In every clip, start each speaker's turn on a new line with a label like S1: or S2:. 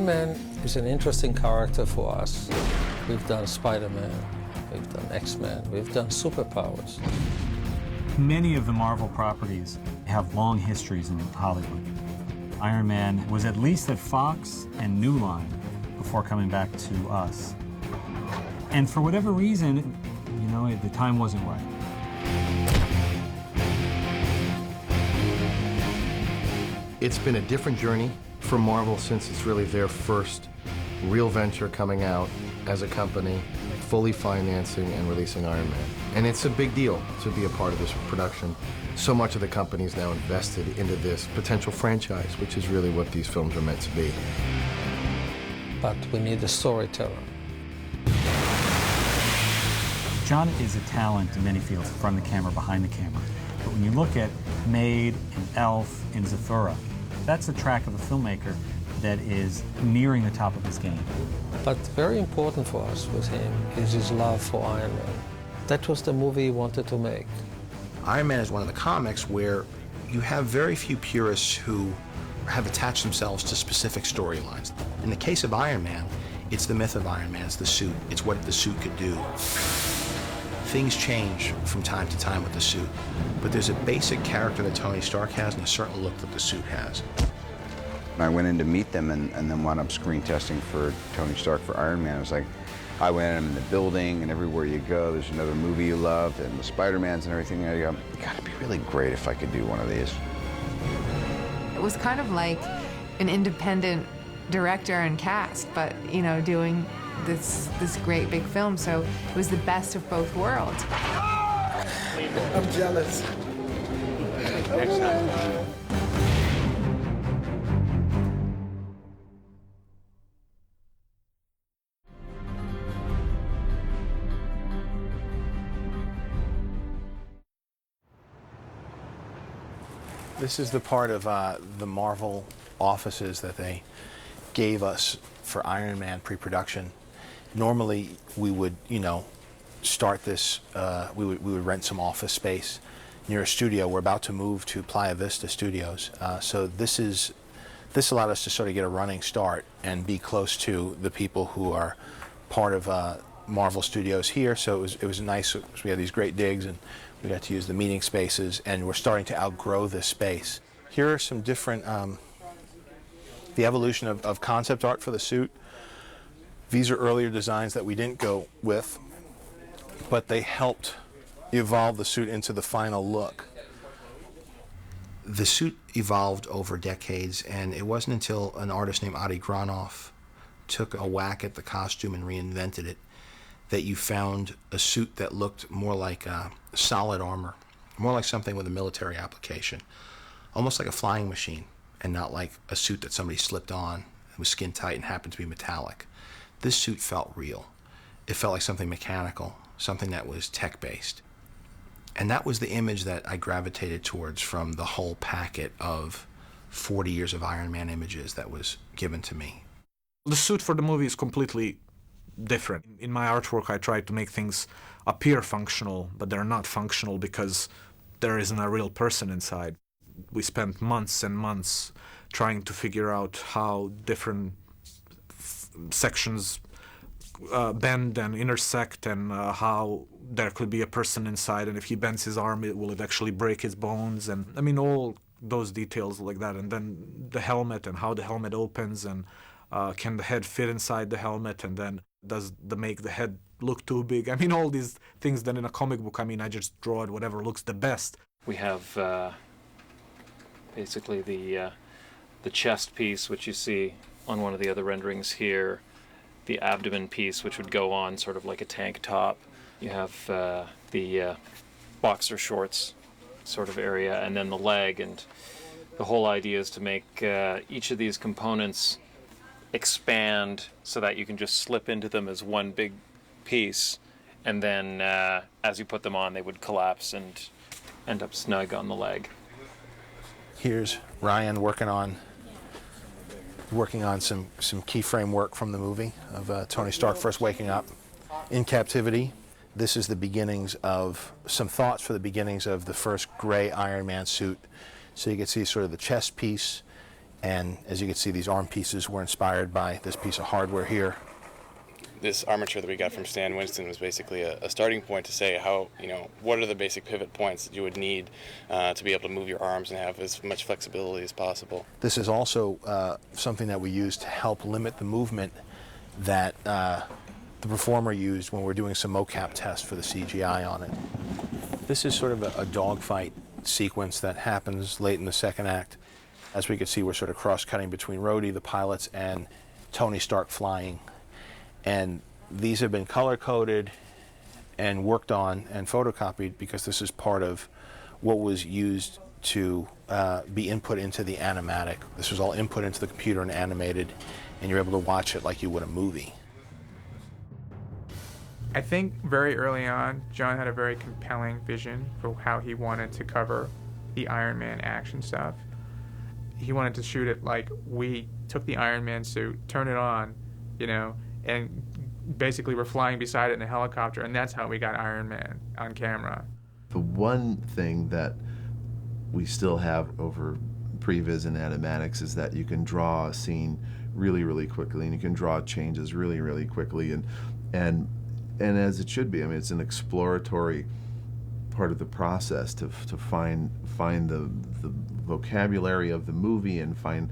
S1: Man is an interesting character for us. We've done Spider-Man, we've done X-Men, we've done superpowers.
S2: Many of the Marvel properties have long histories in Hollywood. Iron Man was at least at Fox and New Line before coming back to us. And for whatever reason, you know, the time wasn't right.
S3: It's been a different journey for Marvel since it's really their first real venture coming out as a company, fully financing and releasing Iron Man. And it's a big deal to be a part of this production. So much of the company is now invested into this potential franchise, which is really what these films are meant to be.
S1: But we need a storyteller.
S2: Jon is a talent in many fields, from the camera, behind the camera. But when you look at Maid and Elf and Zathura, that's a track of a filmmaker that is nearing the top of his game.
S1: But very important for us with him is his love for Iron Man. That was the movie he wanted to make.
S4: Iron Man is one of the comics where you have very few purists who have attached themselves to specific storylines. In the case of Iron Man, it's the myth of Iron Man, it's the suit, it's what the suit could do. Things change from time to time with the suit, but there's a basic character that Tony Stark has and a certain look that the suit has.
S5: I went in to meet them and then wound up screen testing for Tony Stark for Iron Man. It was like, I went in the building, and everywhere you go, there's another movie you loved, and the Spider-Mans and everything. And I go, God, it'd be really great if I could do one of these.
S6: It was kind of like an independent director and cast, but, you know, doing this great big film, so it was the best of both worlds.
S4: I'm jealous. Next time. This is the part of the Marvel offices that they gave us for Iron Man pre-production. Normally, we would, you know, start this, we would rent some office space near a studio. We're about to move to Playa Vista Studios. So this allowed us to sort of get a running start and be close to the people who are part of Marvel Studios here. So it was nice. We had these great digs, and we got to use the meeting spaces, and we're starting to outgrow this space. Here are some different, the evolution of concept art for the suit. These are earlier designs that we didn't go with, but they helped evolve the suit into the final look. The suit evolved over decades, and it wasn't until an artist named Adi Granoff took a whack at the costume and reinvented it that you found a suit that looked more like solid armor, more like something with a military application, almost like a flying machine, and not like a suit that somebody slipped on, it was skin tight and happened to be metallic. This suit felt real. It felt like something mechanical, something that was tech-based. And that was the image that I gravitated towards from the whole packet of 40 years of Iron Man images that was given to me.
S7: The suit for the movie is completely different. In my artwork, I try to make things appear functional, but they're not functional because there isn't a real person inside. We spent months and months trying to figure out how different sections bend and intersect, and how there could be a person inside, and if he bends his arm, will it actually break his bones? And I mean, all those details like that. And then the helmet and how the helmet opens, and can the head fit inside the helmet, and then does make the head look too big? I mean, all these things that in a comic book, I mean, I just draw it whatever looks the best.
S8: We have basically the chest piece, which you see on one of the other renderings here, the abdomen piece, which would go on sort of like a tank top. You have the boxer shorts sort of area, and then the leg. And the whole idea is to make each of these components expand so that you can just slip into them as one big piece, and then as you put them on, they would collapse and end up snug on the leg.
S4: Here's Ryan working on some keyframe work from the movie of Tony Stark first waking up in captivity. This is the beginnings of some thoughts for the beginnings of the first gray Iron Man suit. So you can see sort of the chest piece And as you can see, these arm pieces were inspired by this piece of hardware here.
S9: This armature that we got from Stan Winston was basically a starting point to say how, what are the basic pivot points that you would need to be able to move your arms and have as much flexibility as possible.
S4: This is also something that we use to help limit the movement that the performer used when we're doing some mocap tests for the CGI on it. This is sort of a dogfight sequence that happens late in the second act. As we can see, we're sort of cross-cutting between Rhodey, the pilots, and Tony Stark flying. And these have been color-coded and worked on and photocopied because this is part of what was used to be input into the animatic. This was all input into the computer and animated, and you're able to watch it like you would a movie.
S10: I think very early on, Jon had a very compelling vision for how he wanted to cover the Iron Man action stuff. He wanted to shoot it like we took the Iron Man suit, turned it on, and basically we're flying beside it in a helicopter, and that's how we got Iron Man on camera.
S11: The one thing that we still have over pre-viz and animatics is that you can draw a scene really, really quickly, and you can draw changes really, really quickly, and as it should be. I mean, it's an exploratory part of the process to find the vocabulary of the movie and find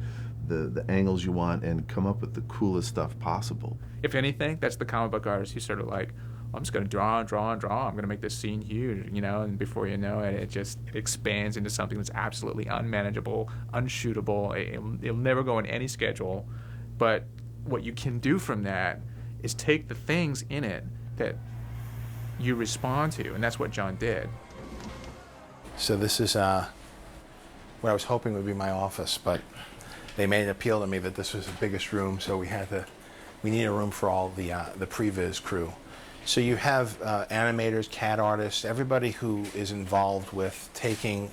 S11: the angles you want and come up with the coolest stuff possible.
S10: If anything, that's the comic book artist who's sort of like, I'm just going to draw and draw and draw. I'm going to make this scene huge, and before you know it, it expands into something that's absolutely unmanageable, unshootable. It'll never go in any schedule. But what you can do from that is take the things in it that you respond to, and that's what Jon did.
S4: So this is what I was hoping would be my office, but they made an appeal to me that this was the biggest room, so we need a room for all the pre-viz crew. So you have animators, CAD artists, everybody who is involved with taking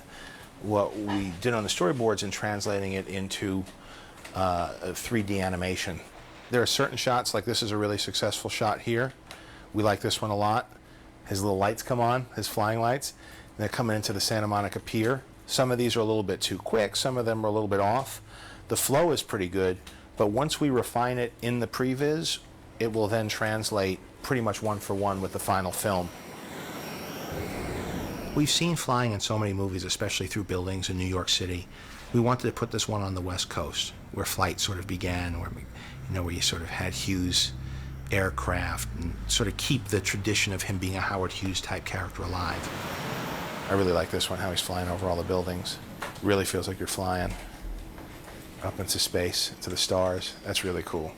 S4: what we did on the storyboards and translating it into a 3D animation. There are certain shots, like this is a really successful shot here. We like this one a lot. His little lights come on, his flying lights. They're coming into the Santa Monica Pier. Some of these are a little bit too quick, some of them are a little bit off. The flow is pretty good, but once we refine it in the pre-viz, it will then translate pretty much one for one with the final film. We've seen flying in so many movies, especially through buildings in New York City. We wanted to put this one on the West Coast, where flight sort of began, where you sort of had Hughes aircraft, and sort of keep the tradition of him being a Howard Hughes type character alive. I really like this one, how he's flying over all the buildings. Really feels like you're flying up into space, to the stars. That's really cool.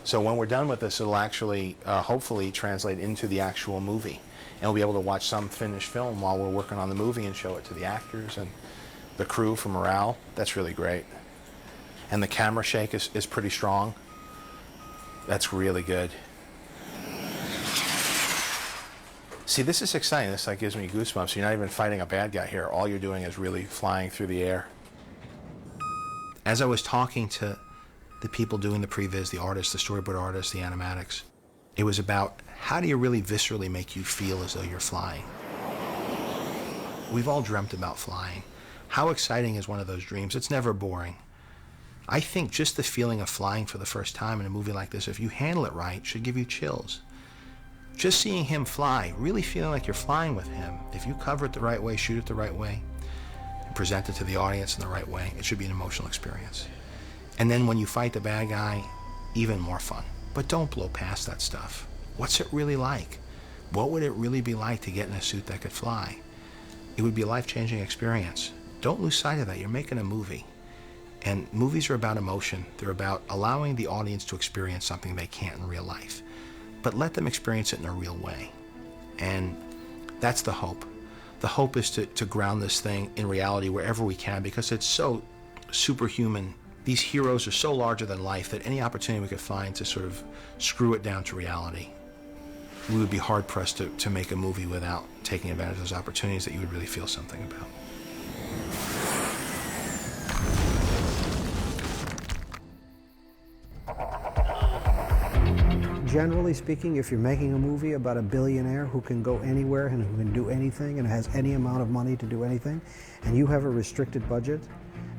S4: So when we're done with this, it'll actually hopefully translate into the actual movie. And we'll be able to watch some finished film while we're working on the movie and show it to the actors and the crew for morale. That's really great. And the camera shake is pretty strong. That's really good. See, this is exciting. This gives me goosebumps. You're not even fighting a bad guy here. All you're doing is really flying through the air. As I was talking to the people doing the pre-viz, the artists, the storyboard artists, the animatics, it was about how do you really viscerally make you feel as though you're flying? We've all dreamt about flying. How exciting is one of those dreams? It's never boring. I think just the feeling of flying for the first time in a movie like this, if you handle it right, should give you chills. Just seeing him fly, really feeling like you're flying with him, if you cover it the right way, shoot it the right way, and present it to the audience in the right way, it should be an emotional experience. And then when you fight the bad guy, even more fun. But don't blow past that stuff. What's it really like? What would it really be like to get in a suit that could fly? It would be a life-changing experience. Don't lose sight of that. You're making a movie. And movies are about emotion. They're about allowing the audience to experience something they can't in real life. But let them experience it in a real way. And that's the hope. The hope is to ground this thing in reality wherever we can, because it's so superhuman. These heroes are so larger than life that any opportunity we could find to sort of screw it down to reality, we would be hard-pressed to make a movie without taking advantage of those opportunities that you would really feel something about.
S12: generally speaking, if you're making a movie about a billionaire who can go anywhere and who can do anything and has any amount of money to do anything, and you have a restricted budget,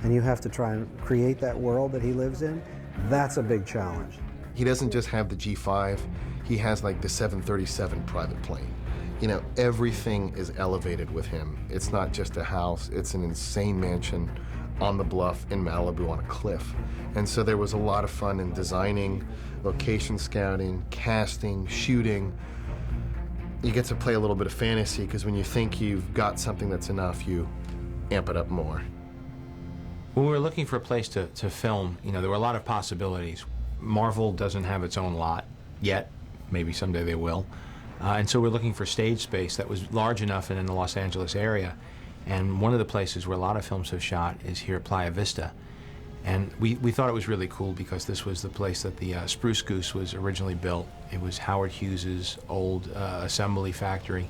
S12: and you have to try and create that world that he lives in, that's a big challenge.
S3: He doesn't just have the G5, he has like the 737 private plane. You know, everything is elevated with him. It's not just a house, it's an insane mansion on the bluff in Malibu on a cliff. And so there was a lot of fun in designing, location scouting, casting, shooting. You get to play a little bit of fantasy because when you think you've got something that's enough, you amp it up more.
S13: When we were looking for a place to film, you know, there were a lot of possibilities. Marvel doesn't have its own lot yet. Maybe someday they will. And so we're looking for stage space that was large enough and in the Los Angeles area. And one of the places where a lot of films have shot is here at Playa Vista. And we thought it was really cool because this was the place that the Spruce Goose was originally built. It was Howard Hughes's old assembly factory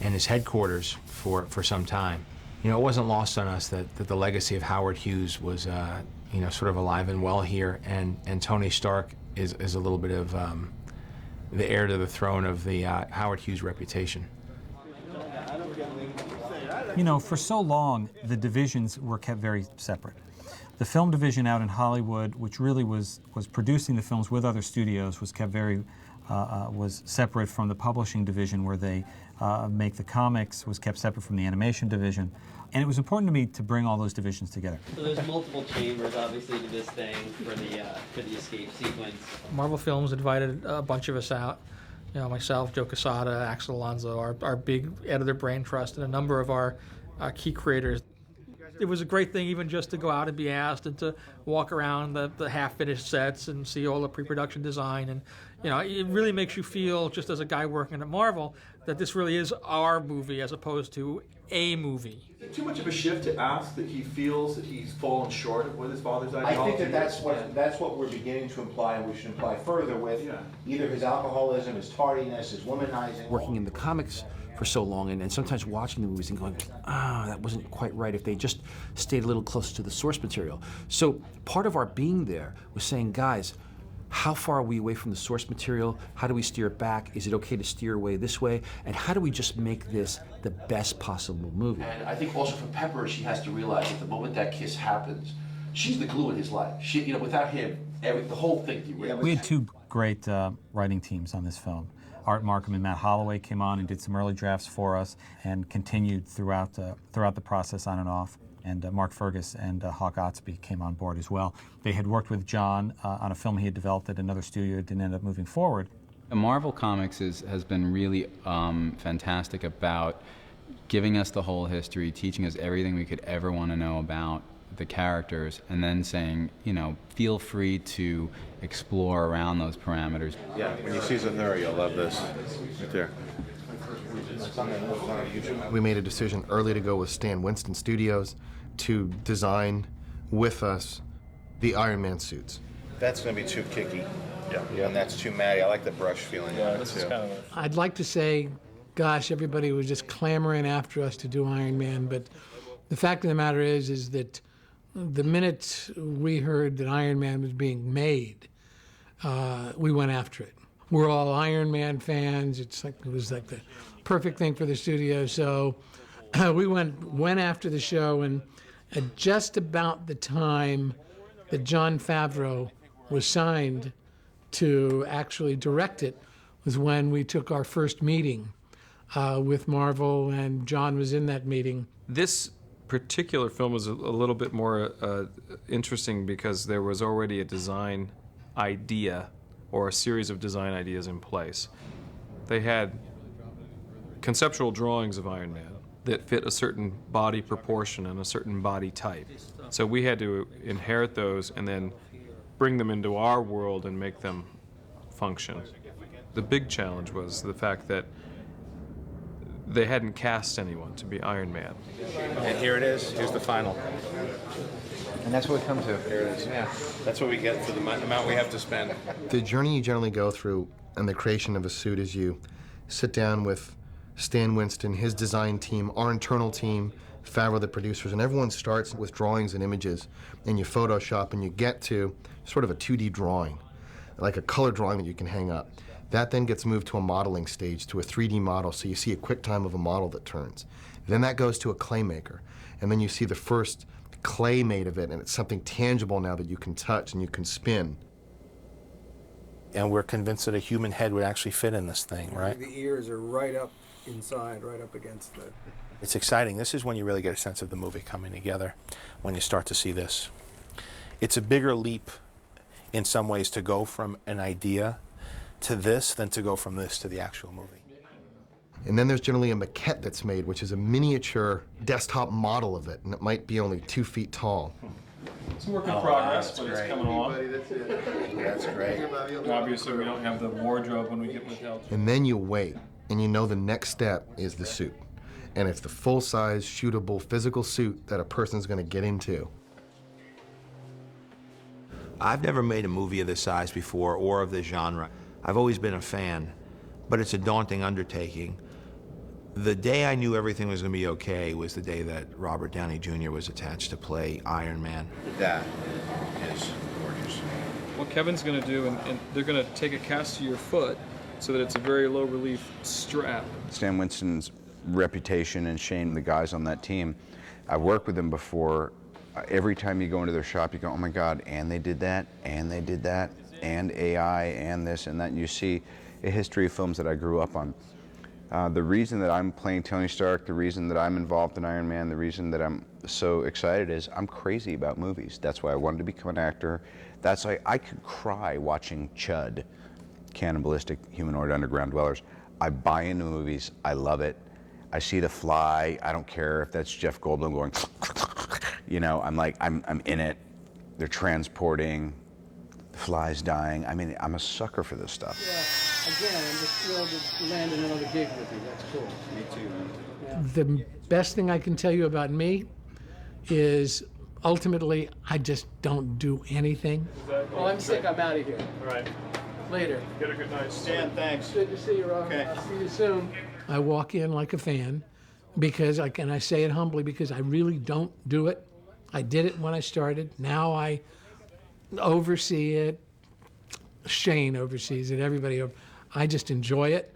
S13: and his headquarters for some time. You know, it wasn't lost on us that the legacy of Howard Hughes was, you know, sort of alive and well here. And Tony Stark is a little bit of the heir to the throne of the Howard Hughes reputation.
S2: You know, for so long, the divisions were kept very separate. The film division out in Hollywood, which really was producing the films with other studios, was kept very, was separate from the publishing division where they make the comics, was kept separate from the animation division. And it was important to me to bring all those divisions together.
S14: So there's multiple chambers, obviously, to this thing for the escape sequence.
S15: Marvel Films invited a bunch of us out. You know, myself, Joe Quesada, Axel Alonso, our big editor brain trust, and a number of our key creators. It was a great thing even just to go out and be asked and to walk around the half-finished sets and see all the pre-production design. And, you know, it really makes you feel, just as a guy working at Marvel, that this really is our movie as opposed to a movie.
S16: Is it too much of a shift to ask that he feels that he's fallen short of what his father's ideology
S17: I think that's what we're beginning to imply, and we should imply further with either his alcoholism, his tardiness, his womanizing.
S18: Working in the comics for so long, and sometimes watching the movies and going, that wasn't quite right if they just stayed a little closer to the source material. So part of our being there was saying, guys, how far are we away from the source material? How do we steer it back? Is it okay to steer away this way? And how do we just make this the best possible movie?
S17: And I think also for Pepper, she has to realize that the moment that kiss happens, she's the glue in his life. She, you know, without him, the whole thing derails.
S2: We had two great writing teams on this film. Art Markham and Matt Holloway came on and did some early drafts for us and continued throughout the process on and off. And Mark Fergus and Hawk Otsby came on board as well. They had worked with John on a film he had developed at another studio, didn't end up moving forward.
S19: Marvel Comics has been really fantastic about giving us the whole history, teaching us everything we could ever want to know about the characters, and then saying, you know, feel free to explore around those parameters.
S16: Yeah, when you see Zathura, you'll love this. Right there.
S3: We made a decision early to go with Stan Winston Studios to design with us the Iron Man suits.
S4: That's going to be too kicky. Yeah. And that's too matty. I like the brush feeling.
S8: Yeah, this is kind of
S20: I'd like to say, gosh, everybody was just clamoring after us to do Iron Man, but the fact of the matter is that the minute we heard that Iron Man was being made, we went after it. We're all Iron Man fans. It was like the perfect thing for the studio. So we went after the show, and at just about the time that Jon Favreau was signed to actually direct it was when we took our first meeting with Marvel, and Jon was in that meeting.
S21: This particular film was a little bit more interesting because there was already a design idea or a series of design ideas in place. They had conceptual drawings of Iron Man that fit a certain body proportion and a certain body type. So we had to inherit those and then bring them into our world and make them function. The big challenge was the fact that they hadn't cast anyone to be Iron Man.
S4: And here it is. Here's the final.
S5: And that's what we come to.
S4: Here it is. Yeah. That's what we get for the amount we have to spend.
S3: The journey you generally go through and the creation of a suit is you sit down with Stan Winston, his design team, our internal team, Favreau, the producers, and everyone starts with drawings and images, and you Photoshop and you get to sort of a 2D drawing, like a color drawing that you can hang up. That then gets moved to a modeling stage, to a 3D model, so you see a quick time of a model that turns. Then that goes to a clay maker, and then you see the first clay made of it, and it's something tangible now that you can touch and you can spin.
S4: And we're convinced that a human head would actually fit in this thing, right?
S1: The ears are right up inside, right up against the...
S4: It's exciting. This is when you really get a sense of the movie coming together, when you start to see this. It's a bigger leap in some ways to go from an idea to this than to go from this to the actual movie.
S3: And then there's generally a maquette that's made, which is a miniature desktop model of it, and it might be only 2 feet tall.
S21: It's a work in progress, but it's coming along.
S3: That's great.
S21: Obviously, we don't have the wardrobe when we get with help.
S3: And then you wait, and you know the next step is the suit. And it's the full-size, shootable, physical suit that a person's going to get into.
S22: I've never made a movie of this size before or of this genre. I've always been a fan, but it's a daunting undertaking. The day I knew everything was going to be okay was the day that Robert Downey Jr. was attached to play Iron Man.
S17: That is gorgeous.
S21: What Kevin's going to do, and they're going to take a cast of your foot so that it's a very low relief strap.
S5: Stan Winston's reputation and Shane, the guys on that team, I've worked with them before. Every time you go into their shop, you go, oh my God, and they did that, and they did that, and AI, and this and that. And you see a history of films that I grew up on. The reason that I'm playing Tony Stark, the reason that I'm involved in Iron Man, the reason that I'm so excited is I'm crazy about movies. That's why I wanted to become an actor. That's why I could cry watching Chud, Cannibalistic Humanoid Underground Dwellers. I buy into movies. I love it. I see The Fly. I don't care if that's Jeff Goldblum going, you know, I'm like, I'm in it. They're transporting. The fly's dying. I mean, I'm a sucker for this stuff.
S20: Yeah, again, I'm just thrilled to land another gig with you. That's cool.
S21: Me too, man.
S20: Yeah. The best thing I can tell you about me is ultimately I just don't do anything. Well, I'm sick. I'm out of here.
S21: All right.
S20: Later.
S21: Get a good night. Stan, thanks.
S20: Good to see you, Rob.
S21: Okay.
S20: I'll see you soon. I walk in like a fan because I say it humbly because I really don't do it. I did it when I started. Now I oversee it. Shane oversees it. Everybody. I just enjoy it.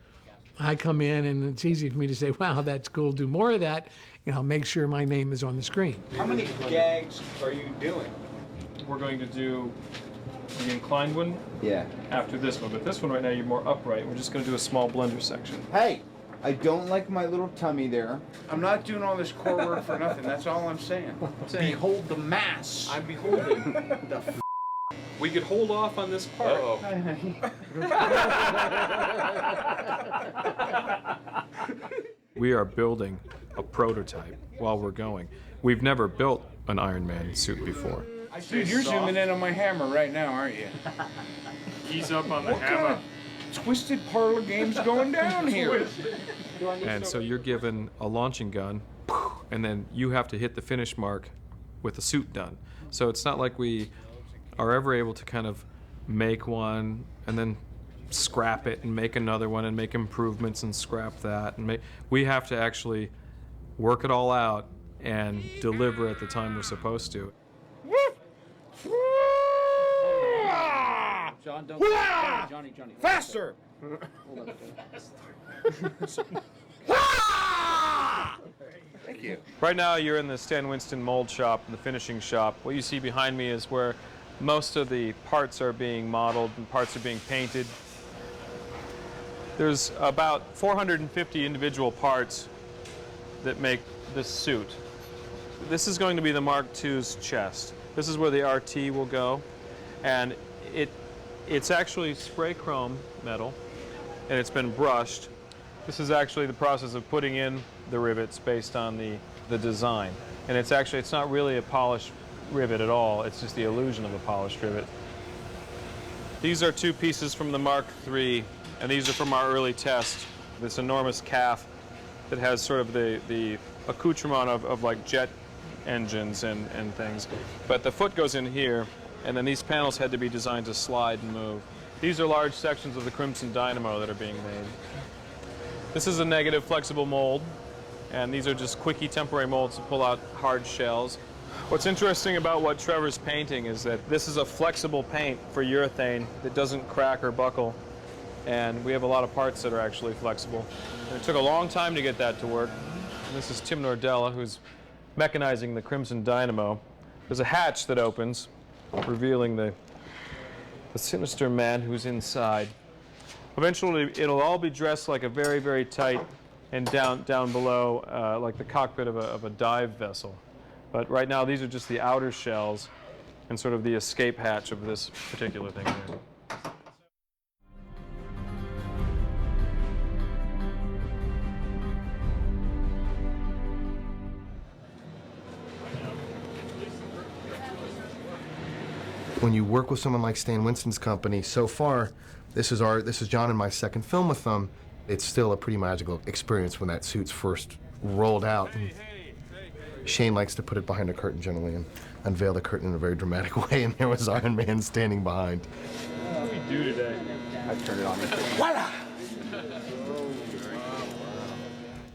S20: I come in and it's easy for me to say, wow, that's cool. Do more of that. You know, make sure my name is on the screen.
S21: How many gags are you doing? We're going to do the inclined one.
S5: Yeah.
S21: After this one, but this one right now you're more upright. We're just going to do a small blender section.
S5: Hey, I don't like my little tummy there.
S17: I'm not doing all this core work for nothing. That's all I'm saying. Behold the mass.
S21: I'm beholding.
S17: The
S21: We could hold off on this part. We are building a prototype while we're going. We've never built an Iron Man suit before.
S17: Dude, you're zooming in on my hammer right now, aren't you?
S21: Ease up on the
S17: What kind of twisted parlor game's going down here?
S21: And so you're given a launching gun, and then you have to hit the finish mark with the suit done. So it's not like we are ever able to kind of make one and then scrap it and make another one and make improvements and scrap that. And we have to actually work it all out and deliver at the time we're supposed to.
S17: John, don't. Johnny.
S21: Faster!
S17: Thank you.
S21: Right now you're in the Stan Winston mold shop, in the finishing shop. What you see behind me is where most of the parts are being modeled and parts are being painted. There's about 450 individual parts that make this suit. This is going to be the Mark II's chest. This is where the RT will go, and it's actually spray chrome metal, and it's been brushed. This is actually the process of putting in the rivets based on the design. And it's not really a polished rivet at all, it's just the illusion of a polished rivet. These are 2 pieces from the Mark III, and these are from our early test. This enormous calf that has sort of the accoutrement of like jet engines and things. But the foot goes in here, and then these panels had to be designed to slide and move. These are large sections of the Crimson Dynamo that are being made. This is a negative flexible mold, and these are just quickie temporary molds to pull out hard shells. What's interesting about what Trevor's painting is that this is a flexible paint for urethane that doesn't crack or buckle. and we have a lot of parts that are actually flexible. And it took a long time to get that to work. And this is Tim Nordella, who's mechanizing the Crimson Dynamo. There's a hatch that opens, revealing the sinister man who's inside. Eventually, it'll all be dressed like a very, very tight and down below, like the cockpit of a dive vessel. But right now, these are just the outer shells and sort of the escape hatch of this particular thing here.
S3: When you work with someone like Stan Winston's company, so far, this is Jon and my second film with them. It's still a pretty magical experience when that suit's first rolled out. Shane likes to put it behind a curtain generally and unveil the curtain in a very dramatic way, and there was Iron Man standing behind.
S21: What do we do today?
S3: I turned it on. Voila!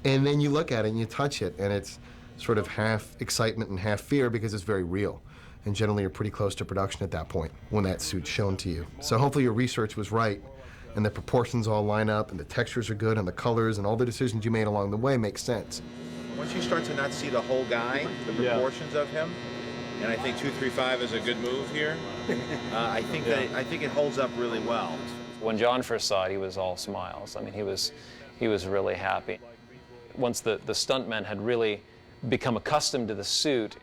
S3: And then you look at it and you touch it, and it's sort of half excitement and half fear because it's very real. And generally you're pretty close to production at that point when that suit's shown to you. So hopefully your research was right, and the proportions all line up, and the textures are good, and the colors, and all the decisions you made along the way make sense.
S22: Once you start to not see the whole guy, the proportions of him, and I think 235 is a good move here. I think it holds up really well.
S8: When Jon first saw it, he was all smiles. I mean, he was really happy. Once the stuntmen had really become accustomed to the suit,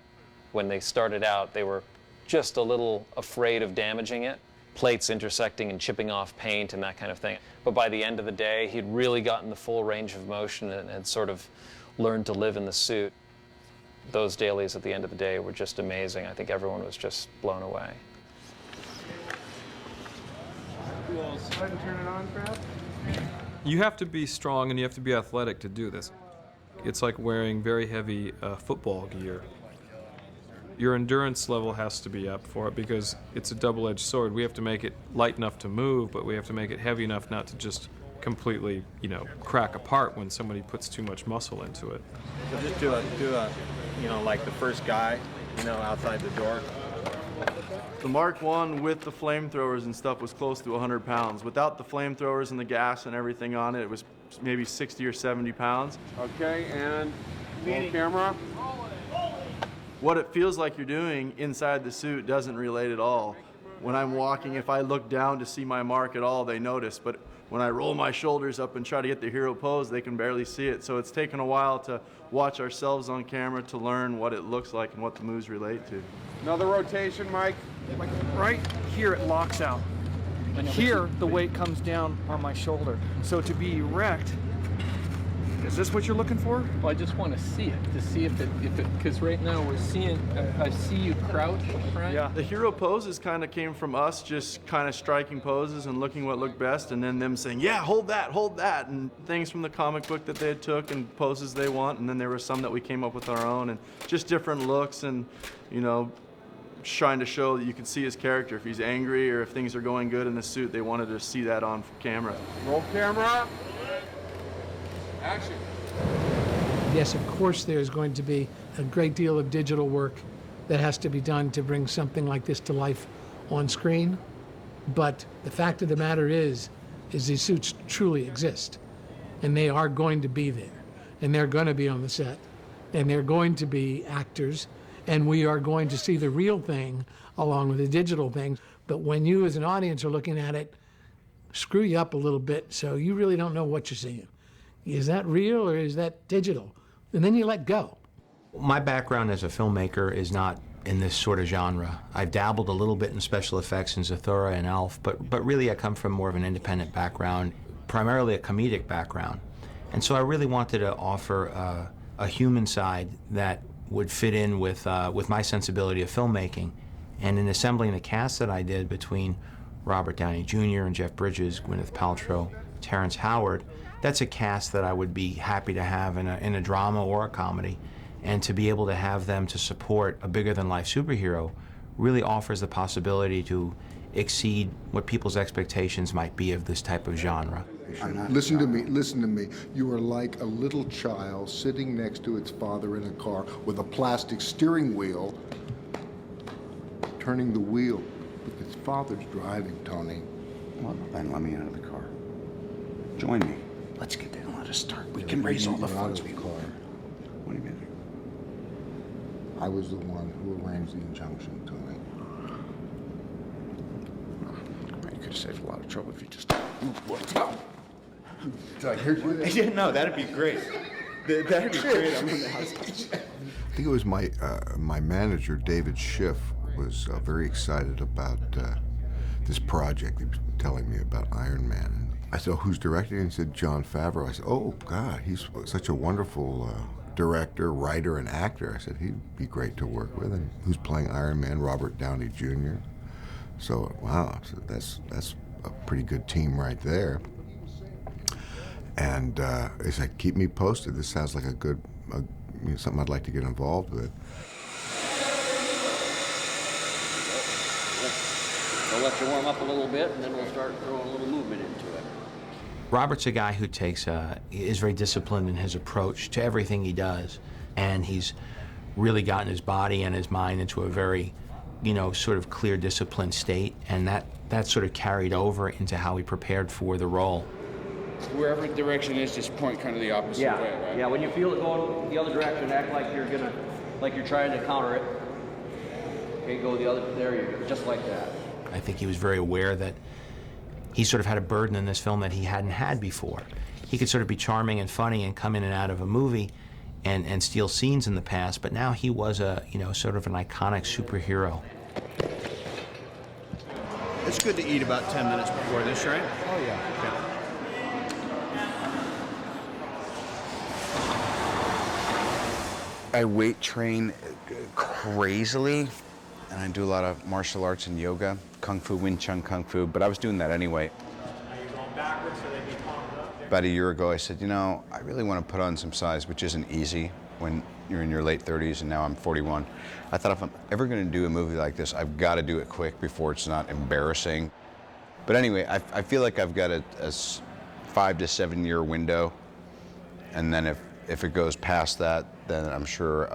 S8: when they started out, they were just a little afraid of damaging it, plates intersecting and chipping off paint and that kind of thing. But by the end of the day, he'd really gotten the full range of motion and had sort of learned to live in the suit. Those dailies at the end of the day were just amazing. I think everyone was just blown away.
S1: Go ahead and turn it on, Brad.
S21: You have to be strong and you have to be athletic to do this. It's like wearing very heavy football gear. Your endurance level has to be up for it because it's a double-edged sword. We have to make it light enough to move, but we have to make it heavy enough not to just completely, crack apart when somebody puts too much muscle into it.
S6: So just do a, like the first guy, outside the door.
S16: The Mark I with the flamethrowers and stuff was close to 100 pounds. Without the flamethrowers and the gas and everything on it, it was maybe 60 or 70 pounds.
S1: Okay, and roll camera.
S16: What it feels like you're doing inside the suit doesn't relate at all. When I'm walking, if I look down to see my mark at all, they notice. But when I roll my shoulders up and try to get the hero pose, they can barely see it. So it's taken a while to watch ourselves on camera to learn what it looks like and what the moves relate to.
S1: Another rotation, Mike.
S7: Like right here, it locks out. And here, the weight comes down on my shoulder. So to be erect, is this what you're looking for?
S23: Well, I just want to see it, to see if it, because right now we're seeing, I see you crouch, right?
S16: Yeah, the hero poses kind of came from us just kind of striking poses and looking what looked best, and then them saying, yeah, hold that, and things from the comic book that they had took and poses they want, and then there were some that we came up with our own, and just different looks and, trying to show that you can see his character. If he's angry or if things are going good in the suit, they wanted to see that on camera.
S1: Roll camera. Action.
S20: Yes, of course there's going to be a great deal of digital work that has to be done to bring something like this to life on screen. But the fact of the matter is these suits truly exist. And they are going to be there. And they're going to be on the set. And they're going to be actors. And we are going to see the real thing along with the digital thing. But when you as an audience are looking at it, screw you up a little bit so you really don't know what you're seeing. Is that real or is that digital? And then you let go.
S13: My background as a filmmaker is not in this sort of genre. I've dabbled a little bit in special effects in Zathura and Elf, but really I come from more of an independent background, primarily a comedic background. And so I really wanted to offer a human side that would fit in with my sensibility of filmmaking. And in assembling the cast that I did between Robert Downey Jr. and Jeff Bridges, Gwyneth Paltrow, Terrence Howard, that's a cast that I would be happy to have in a drama or a comedy. And to be able to have them to support a bigger-than-life superhero really offers the possibility to exceed what people's expectations might be of this type of genre.
S24: Listen to me. You are like a little child sitting next to its father in a car with a plastic steering wheel, turning the wheel. But its father's driving, Tony.
S5: Well, then let me out of the car. Join me. Let's get there and let us start. We can raise all the funds we want. What do you mean?
S24: I was the one who arranged the injunction, Tony.
S5: You could have saved a lot of trouble if you just... What's up?
S24: Did I hear you there?
S5: Yeah, no, that'd be great. That'd be great. I'm in the house.
S24: I think it was my manager, David Schiff, was very excited about this project. He was telling me about Iron Man. And I said, oh, who's directing? And he said, Jon Favreau. I said, oh, God, he's such a wonderful director, writer, and actor. I said, he'd be great to work with. And who's playing Iron Man? Robert Downey Jr. So, wow, so that's a pretty good team right there. And he said, keep me posted. This sounds like something I'd like to get involved with.
S9: We'll let you warm up a little bit, and then we'll start throwing a little movement into it.
S13: Robert's a guy who is very disciplined in his approach to everything he does, and he's really gotten his body and his mind into a very, sort of clear, disciplined state, and that sort of carried over into how he prepared for the role.
S10: Wherever the direction is, just point kind of the opposite way, right?
S9: Yeah, when you feel it going the other direction, act like you're trying to counter it. Okay, go the other, there you go, just like that.
S13: I think he was very aware that he sort of had a burden in this film that he hadn't had before. He could sort of be charming and funny and come in and out of a movie and steal scenes in the past, but now he was sort of an iconic superhero.
S10: It's good to eat about 10 minutes before this, right?
S13: Oh, yeah.
S10: Okay.
S5: I weight train crazily, and I do a lot of martial arts and yoga, Kung Fu, Wing Chun Kung Fu, but I was doing that anyway. About a year ago, I said, I really want to put on some size, which isn't easy when you're in your late 30s, and now I'm 41. I thought if I'm ever going to do a movie like this, I've got to do it quick before it's not embarrassing. But anyway, I feel like I've got a 5 to 7 year window, and then if it goes past that, then I'm sure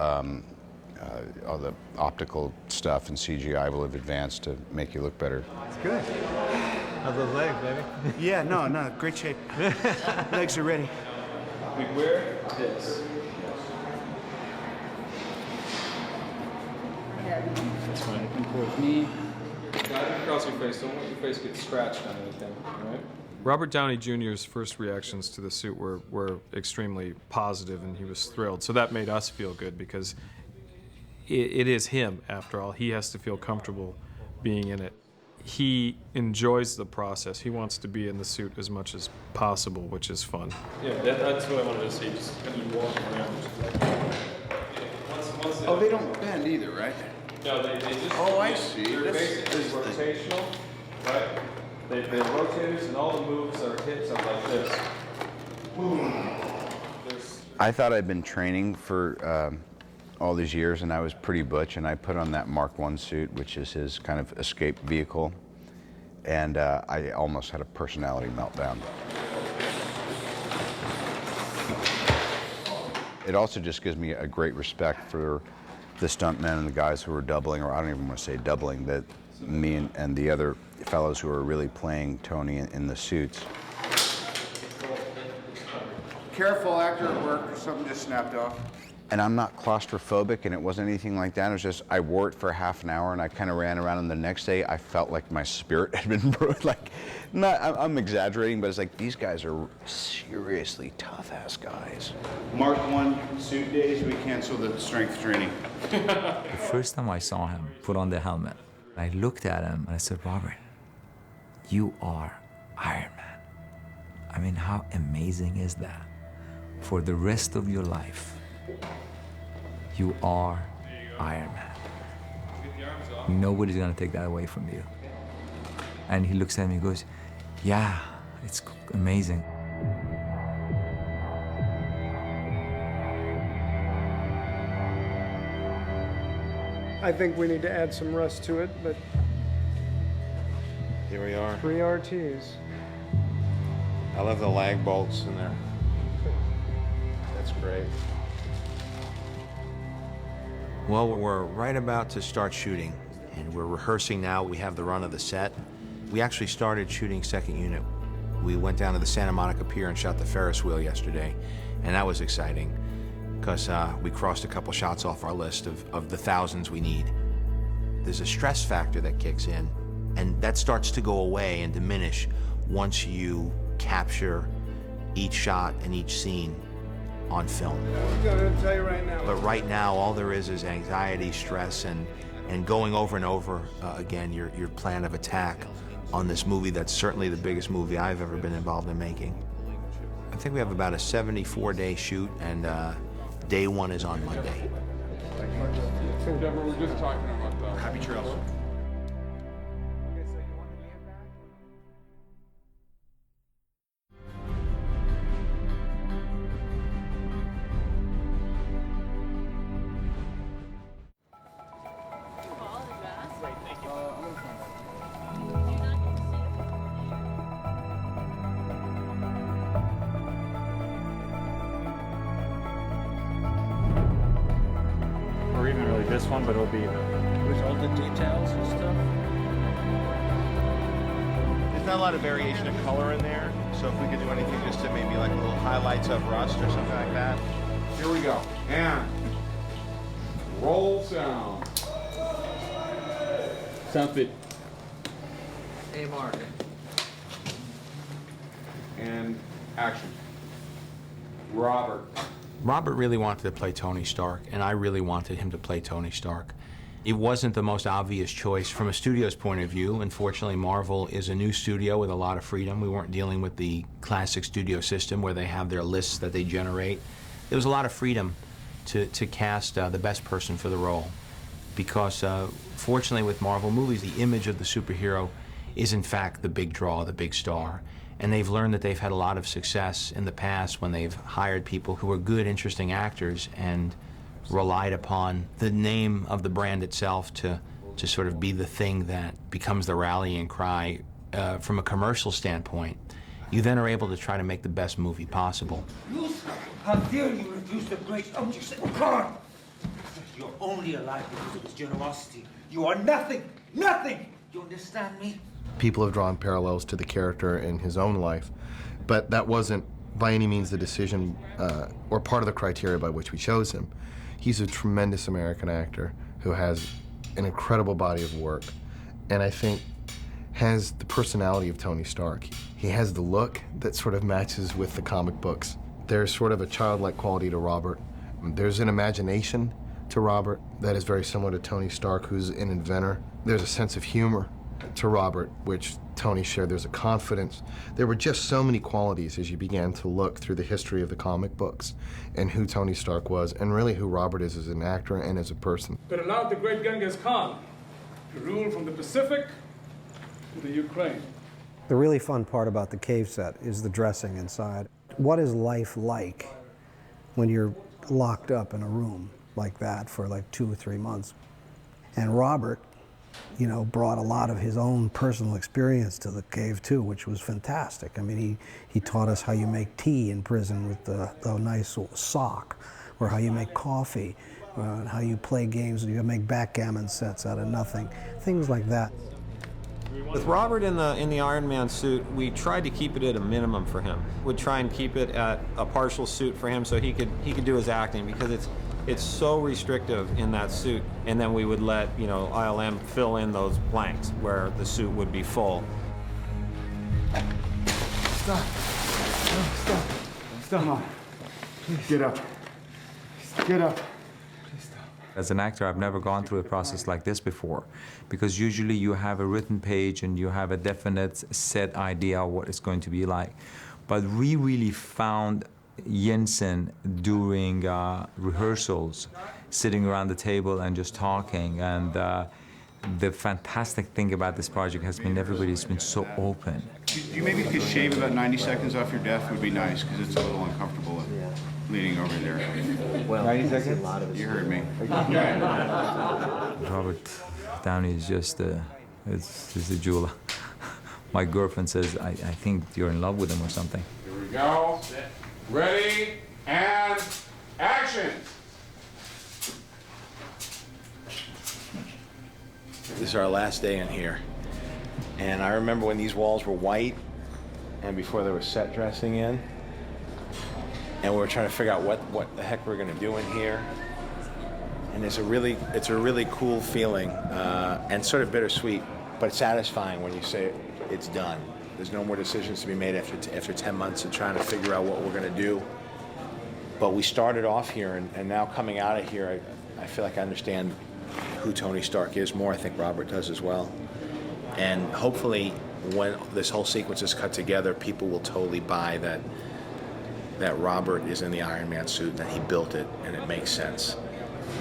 S5: all the optical stuff and CGI will have advanced to make you look better.
S6: It's good. How's those legs, baby?
S10: Yeah, no, great shape. Legs are ready.
S6: We wear this. That's fine.
S9: Towards me.
S6: Guide across your face. Don't let your face get scratched on anything, all right? Robert Downey Jr.'s first reactions to the suit were extremely positive, and he was thrilled. So that made us feel good because it is him, after all. He has to feel comfortable being in it. He enjoys the process. He wants to be in the suit as much as possible, which is fun. Yeah, that's what I wanted to see. Just kind of walking around.
S10: Oh, they don't bend either, right?
S6: No, they just...
S10: Oh, I see.
S6: They're basically rotational, right? They rotate, and all the moves are hits are like this. Boom.
S5: I thought I'd been training for all these years, and I was pretty butch, and I put on that Mark I suit, which is his kind of escape vehicle, and I almost had a personality meltdown. It also just gives me a great respect for the stuntmen and the guys who are doubling, or I don't even want to say doubling, that me and the other fellows who are really playing Tony in the suits.
S10: Careful, actor at work. Something just snapped off.
S5: And I'm not claustrophobic, and it wasn't anything like that. It was just, I wore it for half an hour, and I kind of ran around, and the next day, I felt like my spirit had been broken. I'm exaggerating, but it's like, these guys are seriously tough-ass guys.
S10: Mark I suit days, we canceled the strength training.
S11: The first time I saw him put on the helmet, I looked at him, and I said, Robert, you are Iron Man. I mean, how amazing is that? For the rest of your life, you are Iron Man. Nobody's gonna take that away from you. And he looks at me and goes, yeah, it's amazing.
S12: I think we need to add some rust to it, but
S22: Here we are.
S12: 3 RTs.
S22: I love the lag bolts in there. That's great. Well, we're right about to start shooting, and we're rehearsing now. We have the run of the set. We actually started shooting second unit We went down to the Santa Monica Pier and shot the Ferris wheel yesterday, and that was exciting because we crossed a couple shots off our list of the thousands we need. There's a stress factor that kicks in, and that starts to go away and diminish once you capture each shot and each scene on film.
S12: I'm gonna tell you right now.
S22: But right now, all there is anxiety, stress, and going over and over again your plan of attack on this movie that's certainly the biggest movie I've ever been involved in making. I think we have about a 74-day shoot, and day one is on Monday.
S1: Deborah, we're just talking about the...
S22: Happy trails.
S2: Or even really this one, but it'll be with all the details and stuff.
S22: There's not a lot of variation of color in there, so if we could do anything just to maybe like little highlights of rust or something like that.
S1: Here we go. And roll sound.
S2: Sounds good.
S9: Hey, Mark.
S1: And action. Robert.
S13: Robert really wanted to play Tony Stark, and I really wanted him to play Tony Stark. It wasn't the most obvious choice from a studio's point of view. Unfortunately, Marvel is a new studio with a lot of freedom. We weren't dealing with the classic studio system where they have their lists that they generate. There was a lot of freedom to cast the best person for the role, because fortunately with Marvel movies, the image of the superhero is in fact the big draw, the big star. And they've learned that they've had a lot of success in the past when they've hired people who are good, interesting actors and relied upon the name of the brand itself to sort of be the thing that becomes the rallying cry from a commercial standpoint. You then are able to try to make the best movie possible.
S14: You, how dare you refuse the grace of your God? You're only alive because of his generosity. You are nothing, nothing! You understand me?
S3: People have drawn parallels to the character in his own life, but that wasn't by any means the decision or part of the criteria by which we chose him. He's a tremendous American actor who has an incredible body of work, and I think has the personality of Tony Stark. He has the look that sort of matches with the comic books. There's sort of a childlike quality to Robert. There's an imagination to Robert that is very similar to Tony Stark, who's an inventor. There's a sense of humor to Robert, which Tony shared. There's a confidence. There were just so many qualities as you began to look through the history of the comic books and who Tony Stark was, and really who Robert is as an actor and as a person.
S15: That allowed the great Genghis Khan to rule from the Pacific to the Ukraine.
S18: The really fun part about the cave set is the dressing inside. What is life like when you're locked up in a room like that for like 2 or 3 months? And Robert, you know, brought a lot of his own personal experience to the cave too, which was fantastic. I mean, he taught us how you make tea in prison with the nice sock, or how you make coffee, how you play games, you make backgammon sets out of nothing, things like that.
S25: With Robert in the Iron Man suit, we tried to keep it at a minimum for him. We'd try and keep it at a partial suit for him so he could do his acting, because it's so restrictive in that suit. And then we would let, you know, ILM fill in those blanks where the suit would be full.
S15: Stop. No, stop. Stop. Come on. Please. Get up. Get up.
S11: As an actor, I've never gone through a process like this before, because usually you have a written page and you have a definite set idea of what it's going to be like. But we really found Jensen during rehearsals, sitting around the table and just talking. And the fantastic thing about this project has been everybody's been so open.
S10: You maybe could shave about 90 seconds off your death would be nice, because it's a little uncomfortable leaning over there.
S9: Well,
S10: 90 seconds? You heard me.
S11: Robert Downey is just is a jewel. My girlfriend says, I think you're in love with him or something.
S1: Here we go. Ready, and action!
S22: This is our last day in here. And I remember when these walls were white and before there was set dressing in. And we were trying to figure out what the heck we're going to do in here. And it's a really cool feeling and sort of bittersweet, but satisfying when you say it's done. There's no more decisions to be made after 10 months of trying to figure out what we're going to do. But we started off here, and now coming out of here, I feel like I understand who Tony Stark is more. I think Robert does as well. And hopefully, when this whole sequence is cut together, people will totally buy that Robert is in the Iron Man suit and that he built it, and it makes sense.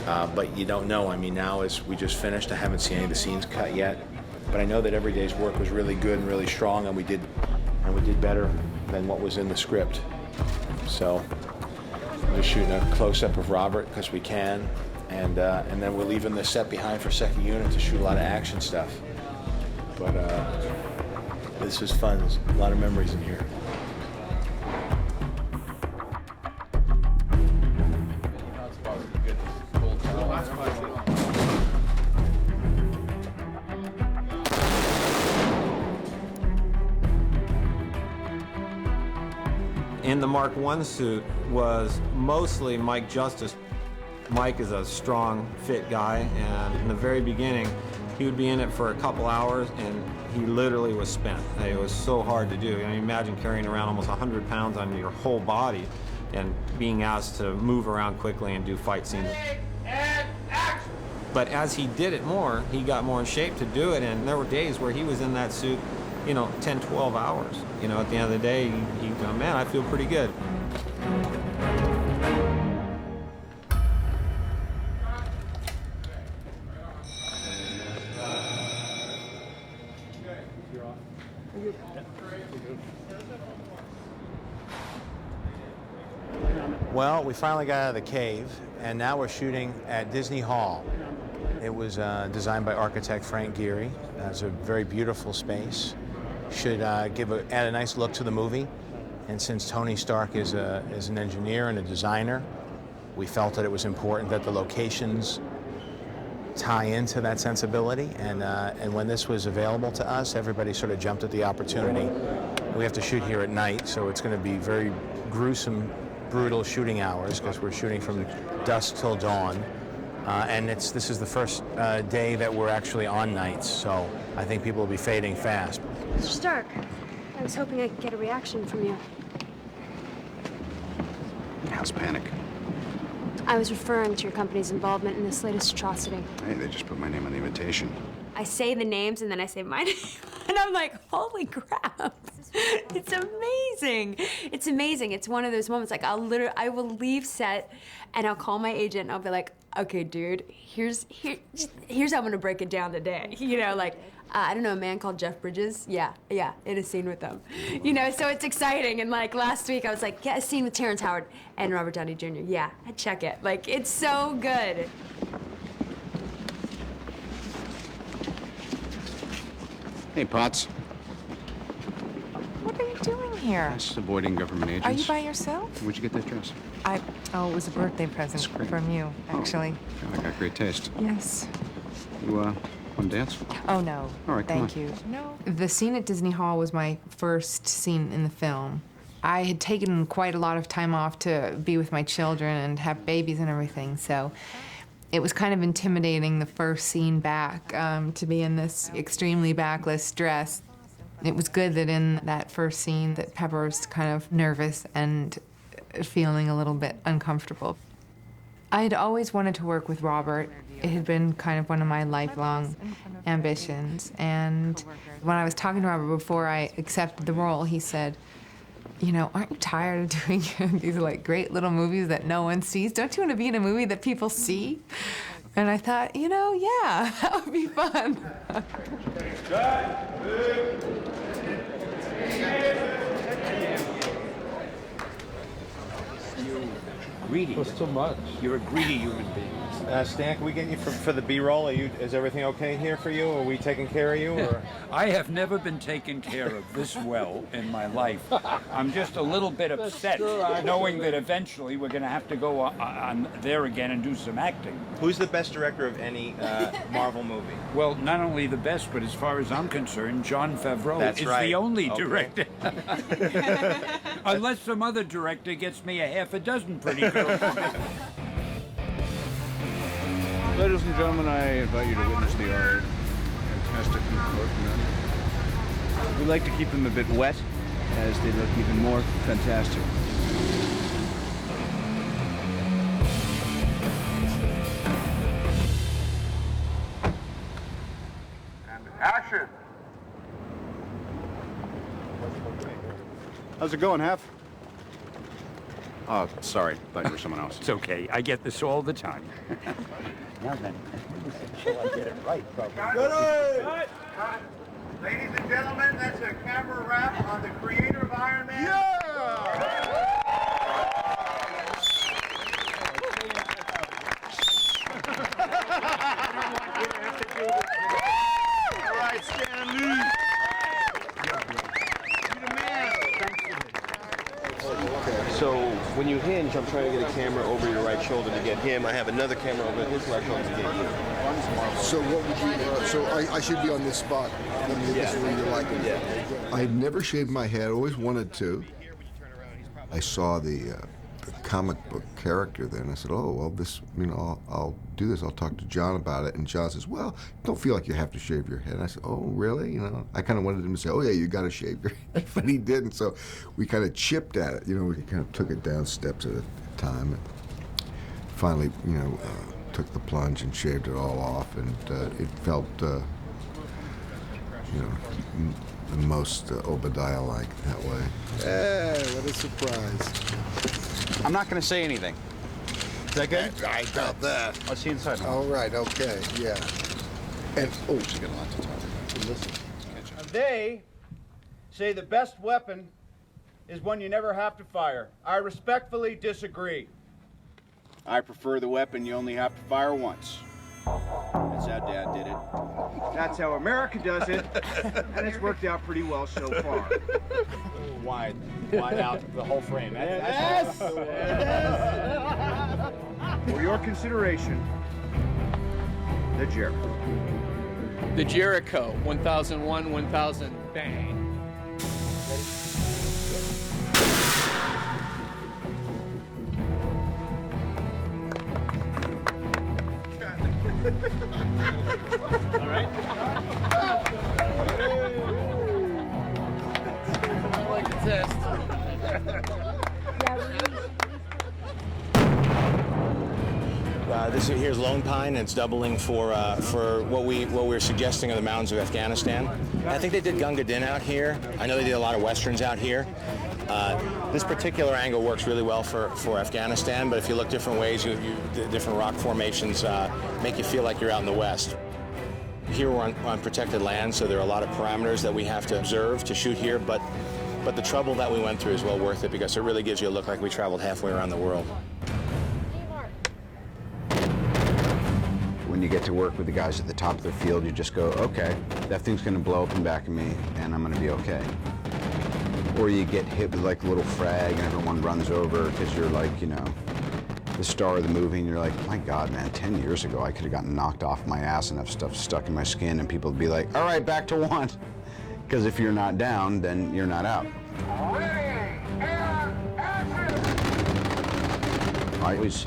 S22: But you don't know. I mean, now as we just finished, I haven't seen any of the scenes cut yet. But I know that every day's work was really good and really strong, and we did better than what was in the script. So we're shooting a close-up of Robert because we can, and then we're leaving the set behind for second unit to shoot a lot of action stuff. But this was fun. There's a lot of memories in here.
S25: In the Mark I suit was mostly Mike Justice. Mike is a strong, fit guy, and in the very beginning, he would be in it for a couple hours, and he literally was spent. It was so hard to do. I mean, imagine carrying around almost 100 pounds on your whole body and being asked to move around quickly and do fight scenes. But as he did it more, he got more in shape to do it, and there were days where he was in that suit, 10, 12 hours. At the end of the day, he go, man, I feel pretty good.
S22: Well, we finally got out of the cave, and now we're shooting at Disney Hall. It was designed by architect Frank Gehry. It's a very beautiful space. Should add a nice look to the movie. And since Tony Stark is an engineer and a designer, we felt that it was important that the locations tie into that sensibility. And when this was available to us, everybody sort of jumped at the opportunity. We have to shoot here at night, so it's going to be very gruesome, brutal shooting hours because we're shooting from dusk till dawn. And this is the first day that we're actually on nights, so I think people will be fading fast.
S4: Mr. Stark, I was hoping I could get a reaction from you.
S5: House panic.
S4: I was referring to your company's involvement in this latest atrocity.
S5: Hey, they just put my name on the invitation.
S4: I say the names and then I say my name, and I'm like, holy crap. It's amazing. It's amazing. It's one of those moments, like I will leave set and I'll call my agent and I'll be like, okay, dude, here's how I'm gonna break it down today. I don't know, a man called Jeff Bridges. Yeah, in a scene with them. So it's exciting. And like last week I was like, yeah, a scene with Terrence Howard and Robert Downey Jr. Yeah, I'd check it. Like, it's so good.
S5: Hey, Potts.
S8: What are you doing here?
S5: Just avoiding government agents.
S8: Are you by yourself?
S5: Where'd you get that dress?
S8: Oh, it was a birthday present from you, actually.
S5: Oh, I got great taste.
S8: Yes.
S5: You, want to dance?
S8: Oh, no.
S5: All right, come on.
S8: Thank you. No. The scene at Disney Hall was my first scene in the film. I had taken quite a lot of time off to be with my children and have babies and everything, so it was kind of intimidating the first scene back, to be in this extremely backless dress. It was good that in that first scene that Pepper was kind of nervous and feeling a little bit uncomfortable. I had always wanted to work with Robert. It had been kind of one of my lifelong ambitions. And when I was talking to Robert before I accepted the role, he said, aren't you tired of doing these great little movies that no one sees? Don't you want to be in a movie that people see? And I thought, yeah, that would be fun.
S14: greedy.
S2: That's too much.
S14: You're a greedy human being.
S22: Stan, can we get you for the B-roll? Is everything okay here for you? Are we taking care of you? Or?
S14: I have never been taken care of this well in my life. I'm just a little bit upset knowing that eventually we're going to have to go on there again and do some acting.
S22: Who's the best director of any Marvel movie?
S14: Well, not only the best, but as far as I'm concerned, Jon Favreau is the only director. Unless some other director gets me a half a dozen pretty girls.
S10: Ladies and gentlemen, I invite you to witness the art. Fantastic new workmen. We like to keep them a bit wet, as they look even more fantastic. And action! How's it going, Hef? Oh, sorry. Thought you were someone else.
S14: It's okay. I get this all the time. Now then, shall I get it right?
S10: Cut! Ladies and gentlemen, that's a camera wrap on the creator of Iron Man. Yeah! All right, Stan Lee.
S7: So when you hinge, I'm trying to get a camera over your right shoulder to get him. I have another camera over his right shoulder to get you.
S17: So what would you? So I should be on this spot. This is where you like it.
S7: Yeah.
S24: I'd never shaved my head. Always wanted to. I saw the comic book character there, and I said, "Oh, well, this, I'll do this. I'll talk to John about it." And John says, "Well, don't feel like you have to shave your head." And I said, "Oh, really?" I kind of wanted him to say, "Oh, yeah, you got to shave your head," but he didn't. So we kind of chipped at it. We kind of took it down steps at a time, and finally, took the plunge and shaved it all off, and it felt, the most Obadiah-like that way.
S17: Hey, what a surprise.
S10: I'm not going to say anything. Is that good?
S17: I doubt that.
S10: Let's see inside.
S17: All right, okay, yeah. And, oh, she's got a lot to talk about. Listen.
S10: They say the best weapon is one you never have to fire. I respectfully disagree. I prefer the weapon you only have to fire once. That's how Dad did it. That's how America does it, and it's worked out pretty well so far.
S13: Wide out the whole frame.
S10: Yes! For your consideration, the Jericho.
S1: The Jericho, 1001, 1000, bang.
S10: All right.
S1: I like the test.
S22: This here's Lone Pine, and it's doubling for what we're suggesting are the mountains of Afghanistan. I think they did Gunga Din out here. I know they did a lot of westerns out here. This particular angle works really well for Afghanistan, but if you look different ways, different rock formations make you feel like you're out in the west. Here we're on protected land, so there are a lot of parameters that we have to observe to shoot here, but the trouble that we went through is well worth it because it really gives you a look like we traveled halfway around the world.
S5: When you get to work with the guys at the top of their field, you just go, okay, that thing's gonna blow up in back of me and I'm gonna be okay. Or you get hit with like a little frag and everyone runs over because you're like, the star of the movie, and you're like, my God, man, 10 years ago I could have gotten knocked off my ass and have stuff stuck in my skin, and people would be like, all right, back to one. Because if you're not down, then you're not out. I was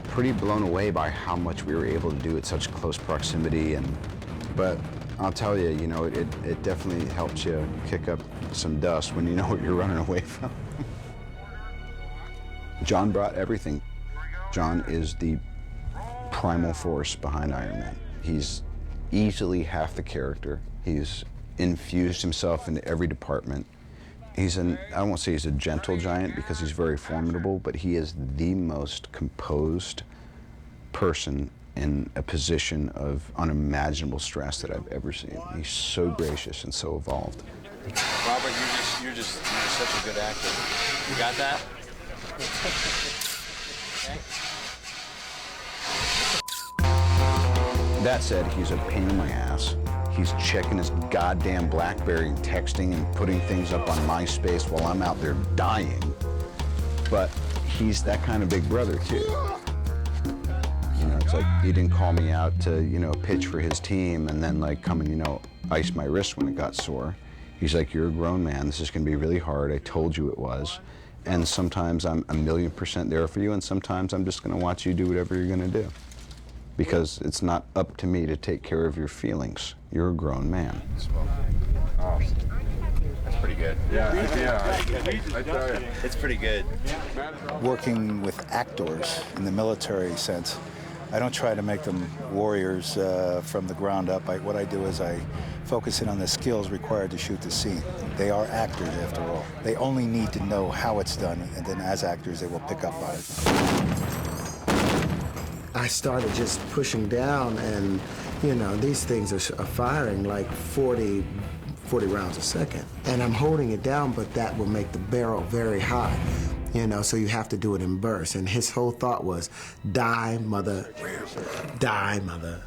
S5: pretty blown away by how much we were able to do at such close proximity, but I'll tell you, it definitely helps you kick up some dust when you know what you're running away from. John brought everything. John is the primal force behind Iron Man. He's easily half the character. He's infused himself into every department. I won't say he's a gentle giant because he's very formidable, but he is the most composed person in a position of unimaginable stress that I've ever seen. He's so gracious and so evolved.
S22: Robert, you're such a good actor. You got that?
S5: That said, he's a pain in my ass. He's checking his goddamn BlackBerry and texting and putting things up on MySpace while I'm out there dying. But he's that kind of big brother, too. You know, it's like he didn't call me out to, you know, pitch for his team and then, like, come and, you know, ice my wrist when it got sore. He's like, you're a grown man. This is going to be really hard. I told you it was. And sometimes I'm 1,000,000% there for you, and sometimes I'm just going to watch you do whatever you're going to do. Because it's not up to me to take care of your feelings. You're a grown man.
S7: Oh, that's pretty good.
S1: Yeah, I tell you.
S7: It's pretty good.
S16: Working with actors in the military sense, I don't try to make them warriors from the ground up. What I do is I focus in on the skills required to shoot the scene. They are actors, after all. They only need to know how it's done, and then as actors, they will pick up on it.
S18: I started just pushing down, and, you know, these things are firing like 40 rounds a second. And I'm holding it down, but that will make the barrel very high, you know, so you have to do it in bursts. And his whole thought was, die, mother, die, mother.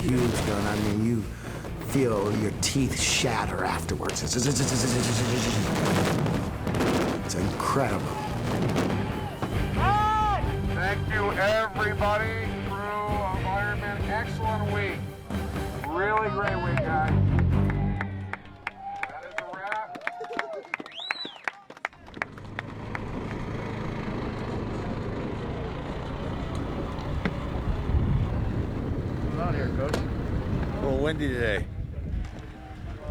S18: Huge gun. I mean, you feel your teeth shatter afterwards. It's incredible.
S1: Thank you, everybody. Crew of Iron Man, excellent week. Really great week, guys. That is a wrap.
S2: What's on here, Coach?
S22: A little windy today.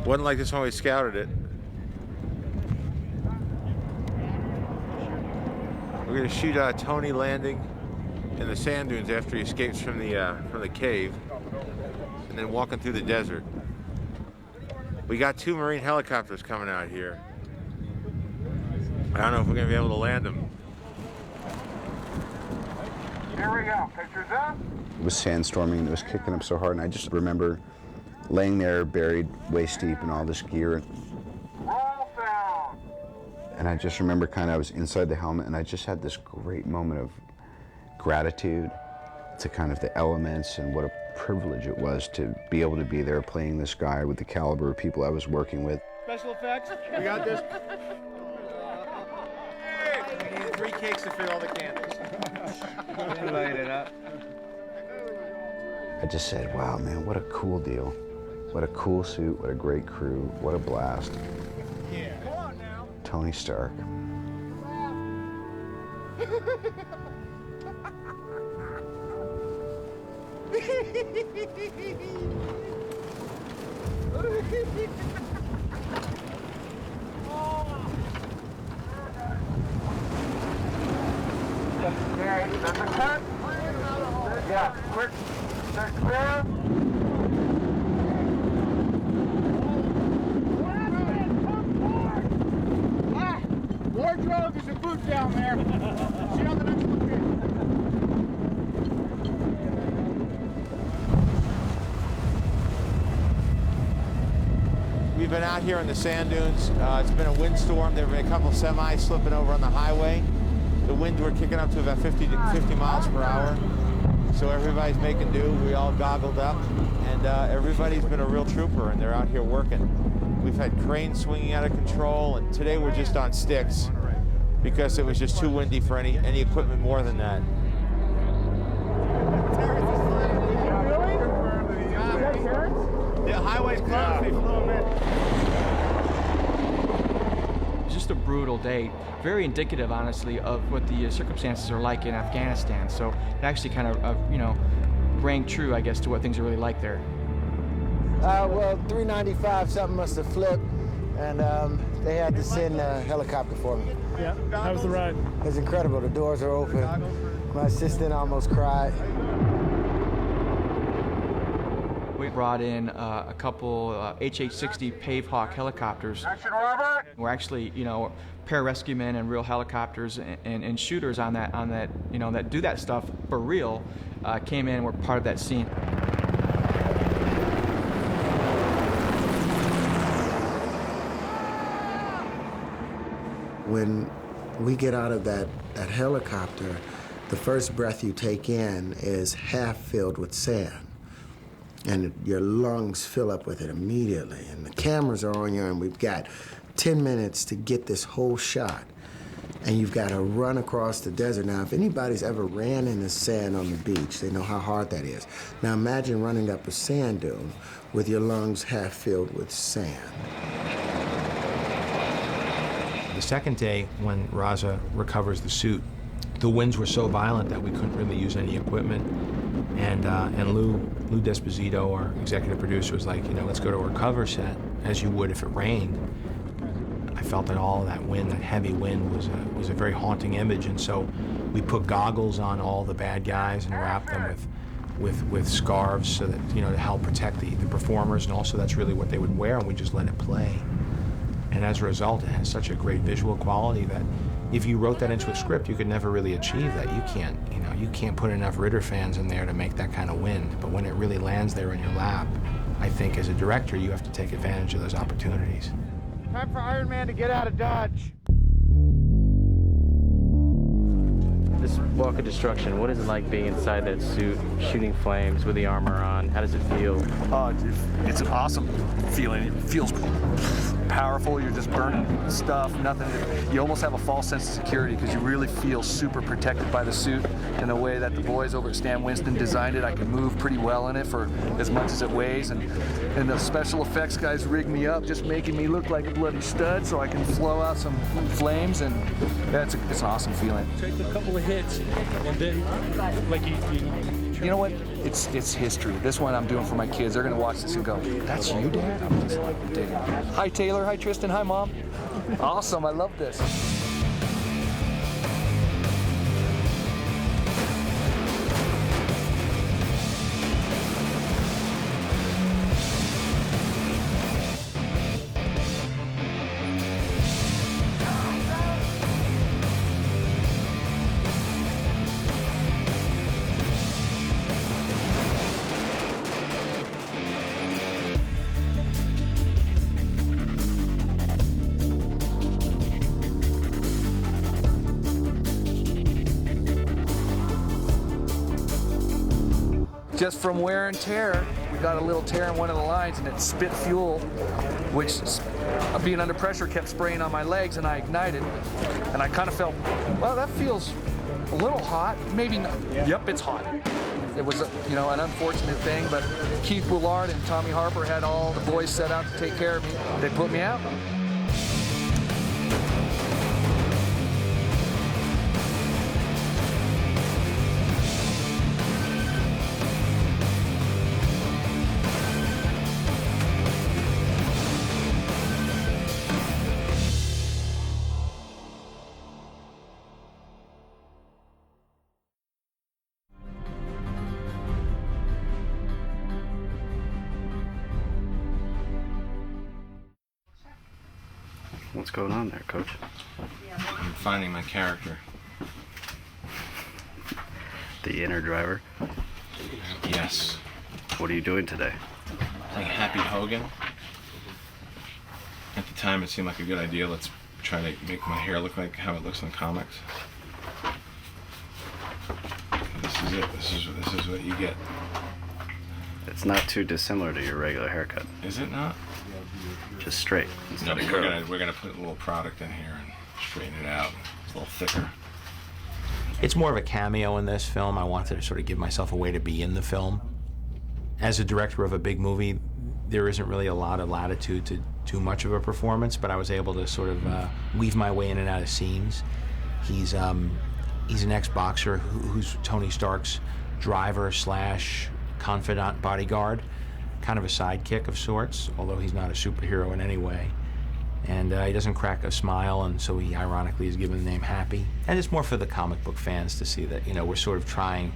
S22: Wasn't like this when we scouted it. We're gonna shoot Tony landing in the sand dunes after he escapes from the cave, and then walking through the desert. We got 2 Marine helicopters coming out here. I don't know if we're gonna be able to land them.
S1: Here we go. Pictures up.
S5: It was sandstorming and it was kicking up so hard, and I just remember laying there buried waist deep in all this gear.
S1: Roll sound.
S5: And I just remember I was inside the helmet, and I just had this great moment of gratitude to kind of the elements and what a privilege it was to be able to be there playing this guy with the caliber of people I was working with.
S7: Special effects. We got this.
S25: We need 3 cakes to fill all the candles.
S7: Light it up.
S5: I just said, wow, man, what a cool deal. What a cool suit, what a great crew, what a blast.
S7: Yeah. Come on now.
S5: Tony Stark.
S1: Okay, that's a cut. Yeah, quick. They're clear. Wardrobe, there's a boot down there. See you on the next location.
S22: We've been out here in the sand dunes. It's been a windstorm. There have been a couple semis slipping over on the highway. The winds were kicking up to about 50 miles per hour. So everybody's making do. We all goggled up, and everybody's been a real trooper, and they're out here working. We've had cranes swinging out of control, and today we're just on sticks because it was just too windy for any equipment more than that.
S7: The highway's closed. They flew them in.
S19: It's just a brutal day. Very indicative, honestly, of what the circumstances are like in Afghanistan. So it actually kind of, you know, rang true, I guess, to what things are really like there.
S18: Well, 395, something must have flipped, and they had to send a helicopter for me.
S12: Yeah, how was the ride?
S18: It was incredible. The doors are open. My assistant almost cried.
S19: We brought in a couple HH-60 Pave Hawk helicopters.
S1: Action, Robert!
S19: We're actually, you know, pararescuemen and real helicopters and shooters on that, you know, that do that stuff for real, came in and were part of that scene.
S3: When we get out of that helicopter, the first breath you take in is half filled with sand. And your lungs fill up with it immediately. And the cameras are on you, and we've got 10 minutes to get this whole shot. And you've got to run across the desert. Now, if anybody's ever ran in the sand on the beach, they know how hard that is. Now imagine running up a sand dune with your lungs half filled with sand.
S13: The second day, when Raza recovers the suit, the winds were so violent that we couldn't really use any equipment. And Lou Desposito, our executive producer, was like, you know, let's go to a recover set, as you would if it rained. I felt that all of that wind, that heavy wind, was a very haunting image, and so we put goggles on all the bad guys and wrapped them with scarves so that, you know, to help protect the performers, and also that's really what they would wear, and we just let it play. And as a result, it has such a great visual quality that if you wrote that into a script, you could never really achieve that. You can't put enough Ritter fans in there to make that kind of wind. But when it really lands there in your lap, I think as a director, you have to take advantage of those opportunities.
S10: Time for Iron Man to get out of Dodge.
S6: This walk of destruction, what is it like being inside that suit, shooting flames with the armor on? How does it feel?
S20: Oh, it's an awesome feeling. It feels powerful. You're just burning stuff, nothing. You almost have a false sense of security because you really feel super protected by the suit in the way that the boys over at Stan Winston designed it. I can move pretty well in it for as much as it weighs, and the special effects guys rigged me up, just making me look like a bloody stud so I can flow out some flames, and yeah, it's an awesome feeling.
S21: Take a couple of hits, and then, like
S20: you know what? It's history. This one I'm doing for my kids. They're gonna watch this and go, "That's you, Dad?" I'm just like, digging. Hi, Taylor. Hi, Tristan. Hi, Mom. Awesome. I love this. Just from wear and tear, we got a little tear in one of the lines and it spit fuel, which being under pressure kept spraying on my legs, and I ignited. And I kind of felt, well, that feels a little hot. Maybe not. Yep, it's hot. It was, you know, an unfortunate thing, but Keith Willard and Tommy Harper had all the boys set out to take care of me. They put me out.
S23: What's going on there, Coach?
S25: I'm finding my character.
S23: The inner driver?
S25: Yes.
S23: What are you doing today?
S25: Playing Happy Hogan. At the time, it seemed like a good idea. Let's try to make my hair look like how it looks in the comics. And this is it. This is what you get.
S23: It's not too dissimilar to your regular haircut.
S25: Is it not?
S23: Just straight instead of
S25: we're
S23: curly.
S25: gonna put a little product in here and straighten it out. It's a little thicker.
S13: It's more of a cameo in this film. I wanted to sort of give myself a way to be in the film. As a director of a big movie, there isn't really a lot of latitude to do much of a performance, but I was able to sort of weave my way in and out of scenes. He's an ex-boxer who's Tony Stark's driver / confidant bodyguard, kind of a sidekick of sorts, although he's not a superhero in any way. And he doesn't crack a smile, and so he ironically is given the name Happy. And it's more for the comic book fans to see that, you know, we're sort of trying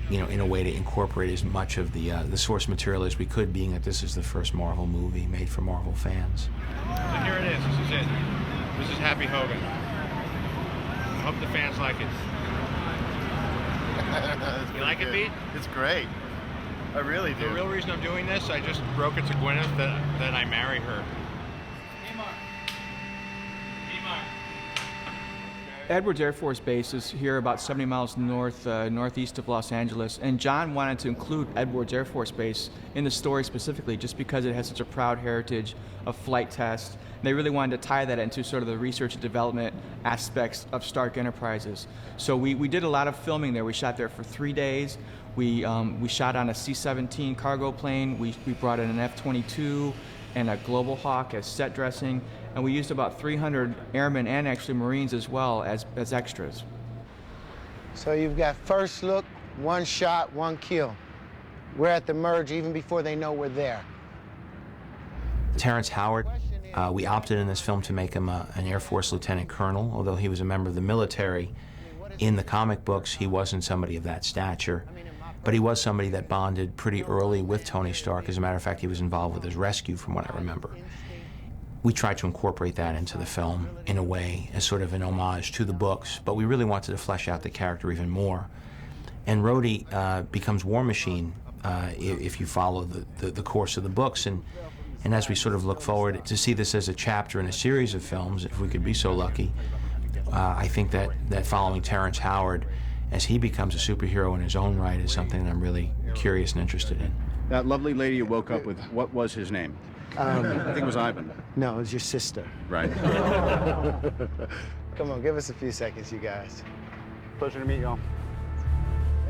S13: in a way to incorporate as much of the source material as we could, being that this is the first Marvel movie made for Marvel fans.
S2: So here it is. This is it. This is Happy Hogan. I hope the fans like it. You like it, Pete?
S4: It's great. I really do.
S2: The real reason I'm doing this, I just broke it to Gwyneth that I marry her.
S19: Edwards Air Force Base is here about 70 miles northeast of Los Angeles, and Jon wanted to include Edwards Air Force Base in the story specifically just because it has such a proud heritage of flight tests. They really wanted to tie that into sort of the research and development aspects of Stark Enterprises. So we did a lot of filming there. We shot there for 3 days. We shot on a C-17 cargo plane. We brought in an F-22 and a Global Hawk as set dressing, and we used about 300 airmen and actually Marines as well as extras.
S3: So you've got first look, one shot, one kill. We're at the merge even before they know we're there.
S13: Terrence Howard, we opted in this film to make him an Air Force lieutenant colonel. Although he was a member of the military, in the comic books he wasn't somebody of that stature. But he was somebody that bonded pretty early with Tony Stark. As a matter of fact, he was involved with his rescue, from what I remember. We tried to incorporate that into the film in a way, as sort of an homage to the books, but we really wanted to flesh out the character even more. And Rhodey becomes War Machine if you follow the course of the books. And as we sort of look forward to see this as a chapter in a series of films, if we could be so lucky, I think that following Terrence Howard as he becomes a superhero in his own right is something that I'm really curious and interested in.
S10: That lovely lady you woke up with, what was his name? I think it was Ivan.
S3: No, it was your sister.
S10: Right.
S3: Come on, give us a few seconds, you guys.
S10: Pleasure to meet y'all.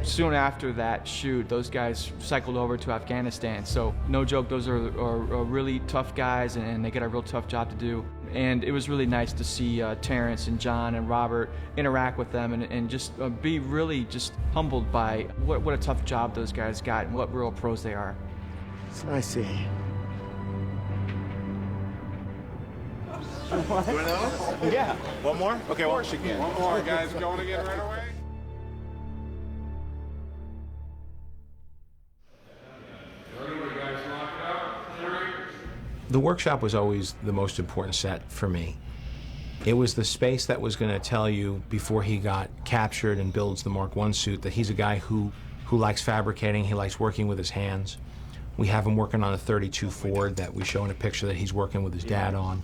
S19: Soon after that shoot, those guys cycled over to Afghanistan. So no joke, those are really tough guys, and they get a real tough job to do. And it was really nice to see Terrence and Jon and Robert interact with them and just be really just humbled by what a tough job those guys got and what real pros they are.
S3: It's nice seeing you.
S10: Yeah.
S2: One more? Okay,
S10: Of course again.
S1: One more, guys. Going again right away?
S13: The workshop was always the most important set for me. It was the space that was going to tell you before he got captured and builds the Mark I suit that he's a guy who likes fabricating, he likes working with his hands. We have him working on a 32 Ford that we show in a picture that he's working with his dad on.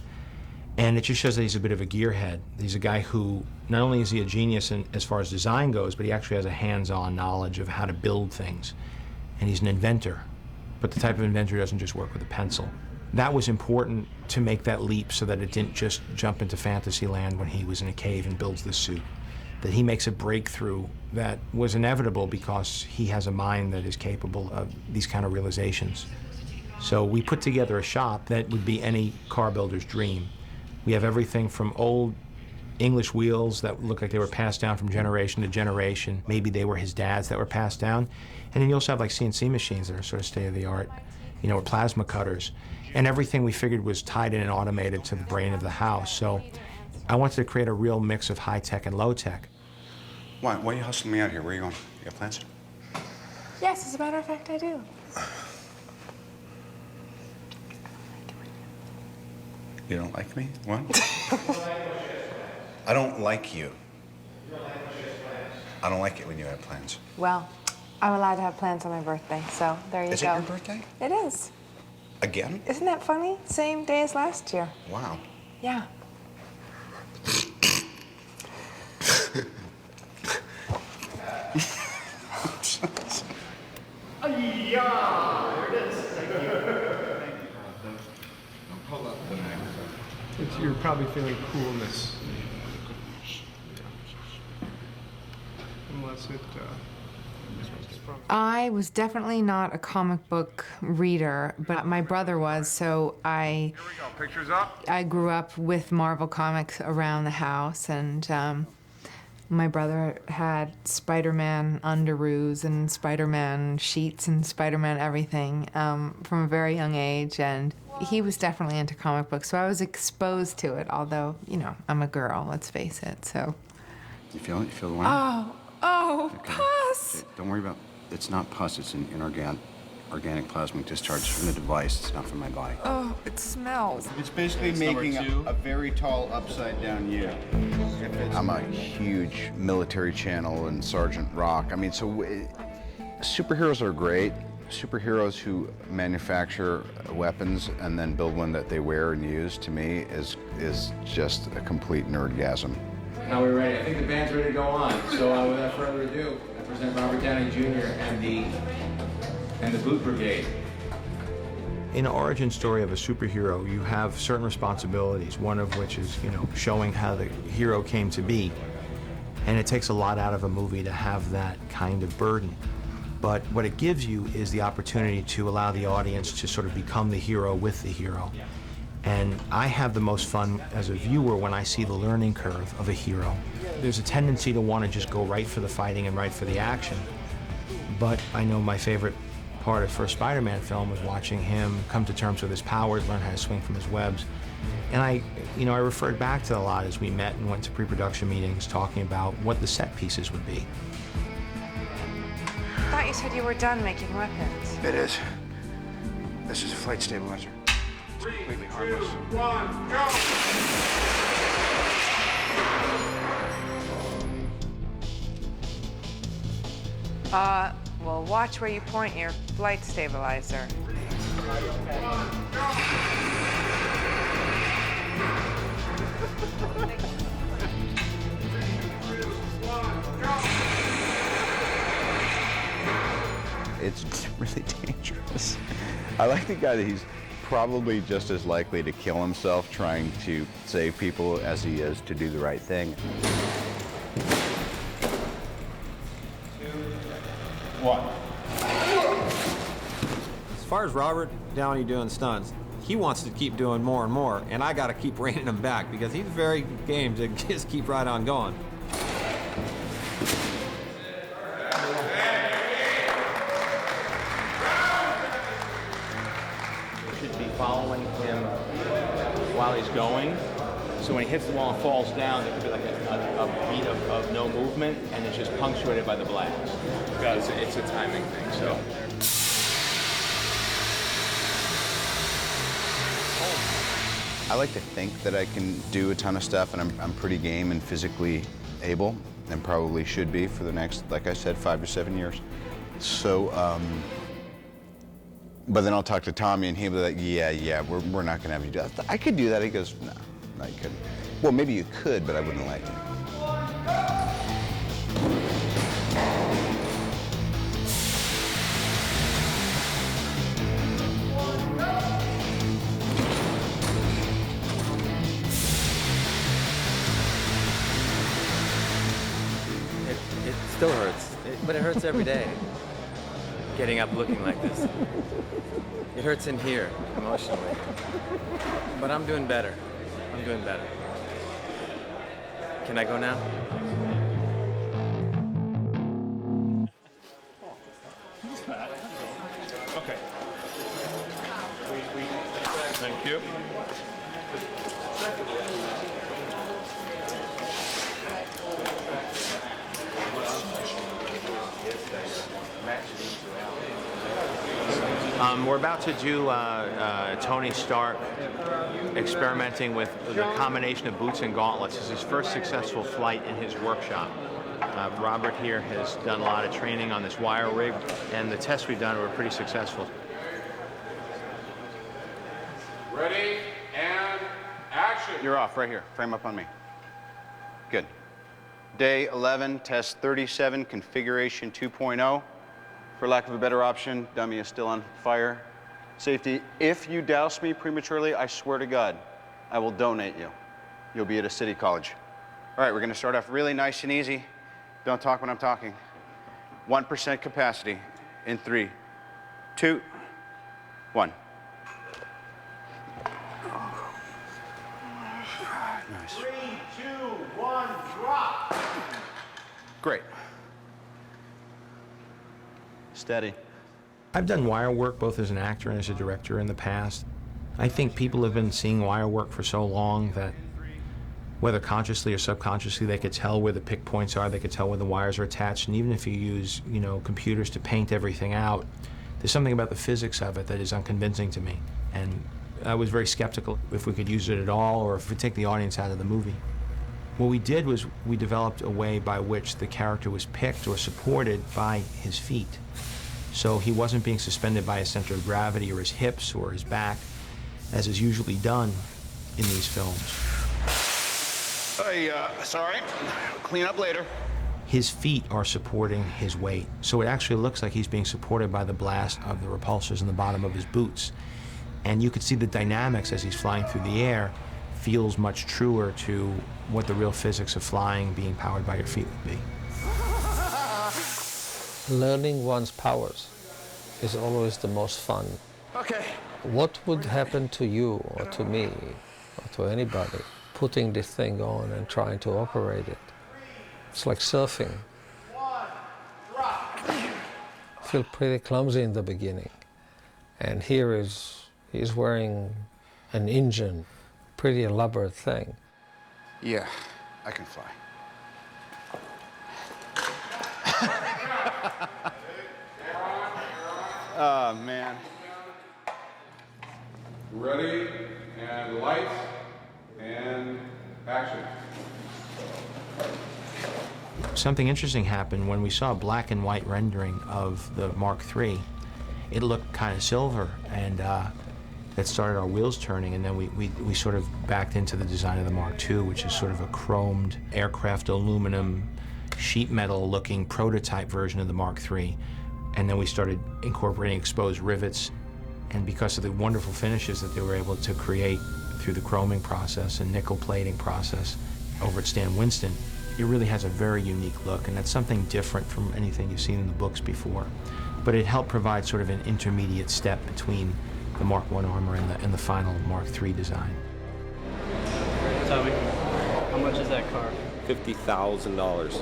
S13: And it just shows that he's a bit of a gearhead. He's a guy who, not only is he a genius as far as design goes, but he actually has a hands-on knowledge of how to build things. And he's an inventor, but the type of inventor who doesn't just work with a pencil. That was important to make that leap so that it didn't just jump into fantasy land when he was in a cave and builds this suit. That he makes a breakthrough that was inevitable because he has a mind that is capable of these kind of realizations. So we put together a shop that would be any car builder's dream. We have everything from old English wheels that look like they were passed down from generation to generation. Maybe they were his dad's that were passed down. And then you also have like CNC machines that are sort of state-of-the-art, or plasma cutters. And everything we figured was tied in and automated to the brain of the house. So I wanted to create a real mix of high-tech and low-tech.
S5: Why are you hustling me out here? Where are you going? You got plans?
S8: Yes, as a matter of fact, I do.
S5: You don't like me? What? I don't like you. I don't like it when you have plans.
S8: Well, I'm allowed to have plans on my birthday, so there you go.
S5: Is it your birthday?
S8: It is.
S5: Again?
S8: Isn't that funny? Same day as last year.
S5: Wow.
S8: Yeah.
S12: Yeah, there it is.
S1: Hold up.
S12: You're probably feeling coolness. Unless it,
S8: I was definitely not a comic book reader, but my brother was, so
S1: Here we go. Pictures up.
S8: I grew up with Marvel Comics around the house, and my brother had Spider-Man underoos and Spider-Man sheets and Spider-Man everything from a very young age, and he was definitely into comic books, so I was exposed to it, although, I'm a girl, let's face it, so.
S5: You feel it? You feel the wind?
S8: Oh,
S5: Okay.
S8: Puss! pus.
S5: Don't worry about, it's not pus, it's an organic plasmic discharge from the device. It's not from my body.
S8: Oh, it smells.
S10: It's basically making a very tall upside down U.
S5: I'm a huge military channel and Sergeant Rock. I mean, so superheroes are great. Superheroes who manufacture weapons and then build one that they wear and use, to me, is just a complete nerdgasm.
S13: Now we're ready. I think the band's ready to go on. So without further ado, I present Robert Downey Jr. and the Boot Brigade. In an origin story of a superhero, you have certain responsibilities, one of which is, showing how the hero came to be. And it takes a lot out of a movie to have that kind of burden. But what it gives you is the opportunity to allow the audience to sort of become the hero with the hero. And I have the most fun as a viewer when I see the learning curve of a hero. There's a tendency to want to just go right for the fighting and right for the action. But I know my favorite part of the first Spider-Man film was watching him come to terms with his powers, learn how to swing from his webs. And I referred back to a lot as we met and went to pre-production meetings talking about what the set pieces would be.
S8: I thought you said you were done making weapons.
S5: It is. This is a flight stabilizer. It's completely harmless.
S1: 2, 1, go!
S8: Well, watch where you point your flight stabilizer.
S5: It's really dangerous. I like the guy that he's probably just as likely to kill himself trying to save people as he is to do the right thing.
S10: 2, 1.
S25: As far as Robert Downey doing stunts, he wants to keep doing more and more, and I got to keep reining him back because he's very game to just keep right on going.
S6: Should be following him while he's going. So when he hits the wall and falls down, there could be like a beat of no movement, and it's just punctuated by the blast. It's a timing thing. So.
S5: I like to think that I can do a ton of stuff, and I'm pretty game and physically able, and probably should be for the next, like I said, 5 to 7 years. So, but then I'll talk to Tommy, and he'll be like, yeah, we're not gonna have you do that. I could do that. He goes, no, you couldn't. Well, maybe you could, but I wouldn't let you.
S6: It still hurts, but it hurts every day. Getting up looking like this. It hurts in here, emotionally. But I'm doing better. I'm doing better. Can I go now?
S2: Okay. Thank you.
S22: We're about to do Tony Stark experimenting with the combination of boots and gauntlets. This is his first successful flight in his workshop. Robert here has done a lot of training on this wire rig, and the tests we've done were pretty successful.
S1: Ready, and action!
S5: You're off right here. Frame up on me. Good. Day 11, test 37, configuration 2.0. For lack of a better option, dummy is still on fire. Safety, if you douse me prematurely, I swear to God, I will donate you. You'll be at a city college. All right, we're gonna start off really nice and easy. Don't talk when I'm talking. 1% capacity in 3, 2, 1. Nice.
S1: 3, 2, 1, drop!
S5: Great. Steady.
S22: I've done wire work both as an actor and as a director in the past. I think people have been seeing wire work for so long that
S13: Whether consciously or subconsciously, they could tell where the pick points are, they could tell where the wires are attached, and even if you use, computers to paint everything out, there's something about the physics of it that is unconvincing to me. And I was very skeptical if we could use it at all or if we take the audience out of the movie. What we did was we developed a way by which the character was picked or supported by his feet. So he wasn't being suspended by his center of gravity or his hips or his back, as is usually done in these films.
S4: Hey, sorry. Clean up later.
S13: His feet are supporting his weight, so it actually looks like he's being supported by the blast of the repulsors in the bottom of his boots. And you could see the dynamics as he's flying through the air feels much truer to what the real physics of flying, being powered by your feet would be.
S9: Learning one's powers is always the most fun.
S4: Okay.
S9: What would happen to you or to me or to anybody putting this thing on and trying to operate it? It's like surfing. I feel pretty clumsy in the beginning. And here he's wearing an engine, pretty elaborate thing.
S4: Yeah, I can fly. Oh, man.
S2: Ready, and lights, and action.
S13: Something interesting happened when we saw a black and white rendering of the Mark III. It looked kind of silver, and that started our wheels turning, and then we sort of backed into the design of the Mark II, which is sort of a chromed aircraft aluminum sheet metal looking prototype version of the Mark III. And then we started incorporating exposed rivets, and because of the wonderful finishes that they were able to create through the chroming process and nickel plating process over at Stan Winston, it really has a very unique look, and that's something different from anything you've seen in the books before. But it helped provide sort of an intermediate step between the Mark I armor and the final Mark III design.
S11: Toby, how much is that car?
S14: $50,000.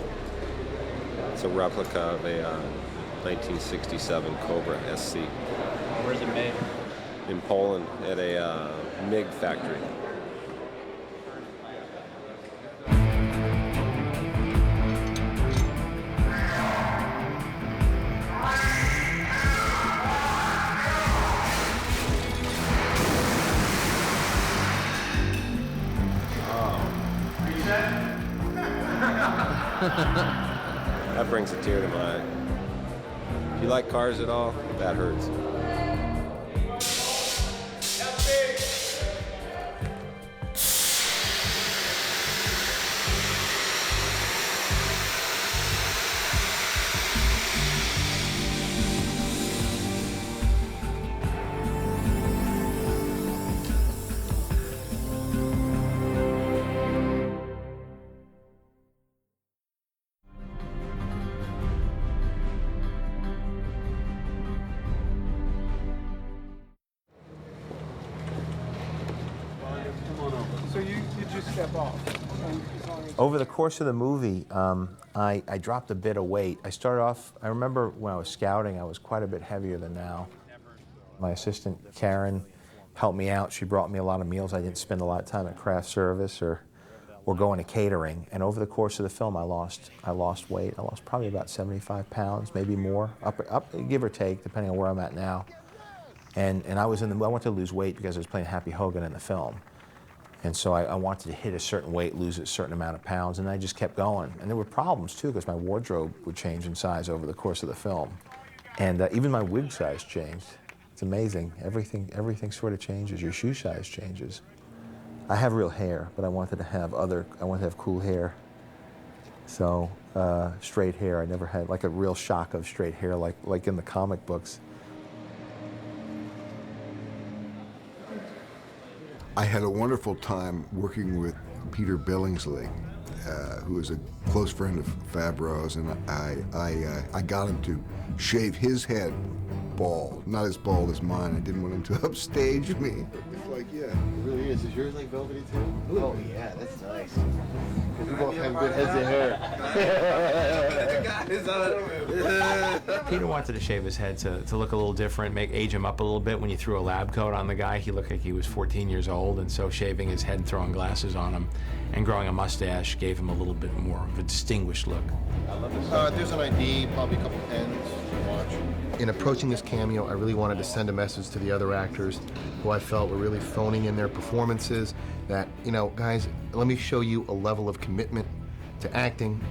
S14: It's a replica of a 1967 Cobra SC.
S11: Where's it made?
S14: In Poland at a MiG factory. That brings a tear to my eye. If you like cars at all, that hurts.
S12: So you just step off.
S22: Over the course of the movie, I dropped a bit of weight. I started off, I remember when I was scouting, I was quite a bit heavier than now. My assistant, Karen, helped me out. She brought me a lot of meals. I didn't spend a lot of time at craft service or going to catering. And over the course of the film, I lost weight. I lost probably about 75 pounds, maybe more, up, give or take, depending on where I'm at now. And I wanted to lose weight because I was playing Happy Hogan in the film. And so I wanted to hit a certain weight, lose a certain amount of pounds, and I just kept going. And there were problems too, because my wardrobe would change in size over the course of the film. And even my wig size changed. It's amazing. Everything sort of changes. Your shoe size changes. I have real hair, but I wanted to have cool hair. So straight hair, I never had like a real shock of straight hair like in the comic books.
S17: I had a wonderful time working with Peter Billingsley, who is a close friend of Favreau's, and I got him to shave his head bald, not as bald as mine. I didn't want him to upstage me. It's like, yeah, it really is. Is yours like velvety too?
S7: Oh yeah, that's nice. You both have good heads of hair.
S13: Peter wanted to shave his head to look a little different, age him up a little bit. When you threw a lab coat on the guy, he looked like he was 14 years old, and so shaving his head and throwing glasses on him and growing a mustache gave him a little bit more of a distinguished look.
S7: There's an ID, probably a couple pens to watch.
S15: In approaching this cameo, I really wanted to send a message to the other actors who I felt were really phoning in their performances that, you know, guys, let me show you a level of commitment to acting.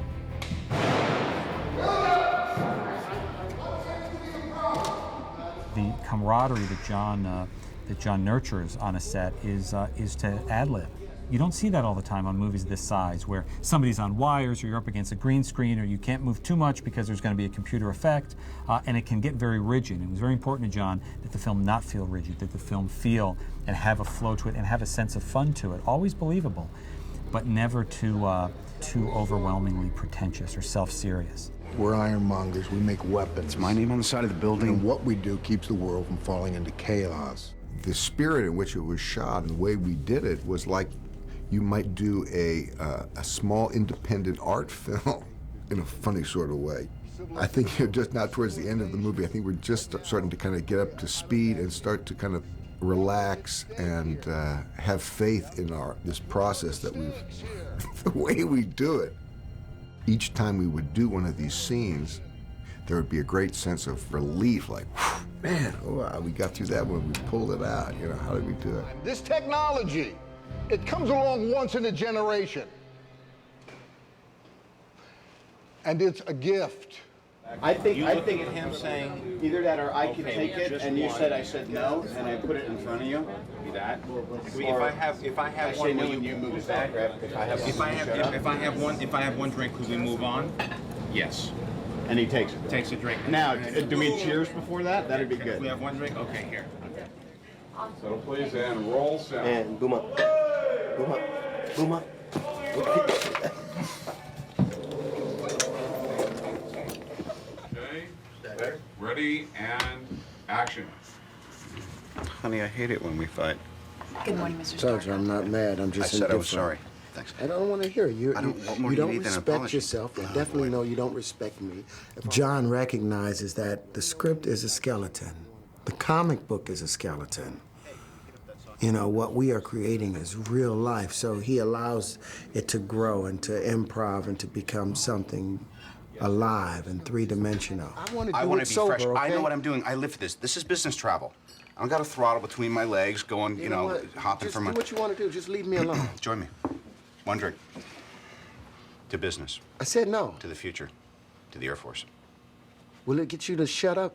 S16: The camaraderie that Jon nurtures on a set is to ad-lib. You don't see that all the time on movies this size, where somebody's on wires, or you're up against a green screen, or you can't move too much because there's going to be a computer effect, and it can get very rigid. And it was very important to Jon that the film not feel rigid, that the film feel and have a flow to it and have a sense of fun to it. Always believable, but never too overwhelmingly pretentious or self-serious.
S17: We're ironmongers. We make weapons.
S4: It's my name on the side of the building.
S17: And what we do keeps the world from falling into chaos. The spirit in which it was shot and the way we did it was like you might do a small independent art film in a funny sort of way. I think you're just now towards the end of the movie, I think we're just starting to kind of get up to speed and start to kind of relax and have faith in this process that the way we do it. Each time we would do one of these scenes, there would be a great sense of relief, like, man, oh, we got through that one, we pulled it out, you know, how did we do it?
S18: This technology, it comes along once in a generation. And it's a gift.
S4: I think him saying either that or I can take it, and you said I said no, and I put it in front of you. Be that.
S2: If I have one, will you move it back? If I have one drink, could we move on? Yes.
S4: And he takes it.
S2: Takes a drink.
S4: Now, do we cheers before that? That'd be good.
S2: We have one drink. Okay, here.
S1: So please, and roll sound.
S7: And boom up. Boom up. Boom up.
S1: Okay. Ready and action.
S4: Honey, I hate it when we fight.
S3: Good morning, Mr. Stark. I'm not mad. I'm just
S4: I said I was
S3: indifferent.
S4: sorry. Thanks.
S3: I don't want to hear you.
S4: What more
S3: You
S4: do
S3: don't
S4: you need than an
S3: respect
S4: apology?
S3: yourself. I definitely know you don't respect me. Jon recognizes that the script is a skeleton. The comic book is a skeleton. You know, what we are creating is real life, so he allows it to grow and to improv and to become something alive and three-dimensional.
S4: I want to be fresh. Okay? I know what I'm doing. I live for this. This is business travel. I don't got a throttle between my legs going, you know hopping from my...
S3: Just do what you want to do. Just leave me alone.
S4: Join me. One drink. To business.
S3: I said no.
S4: To the future. To the Air Force.
S3: Will it get you to shut up?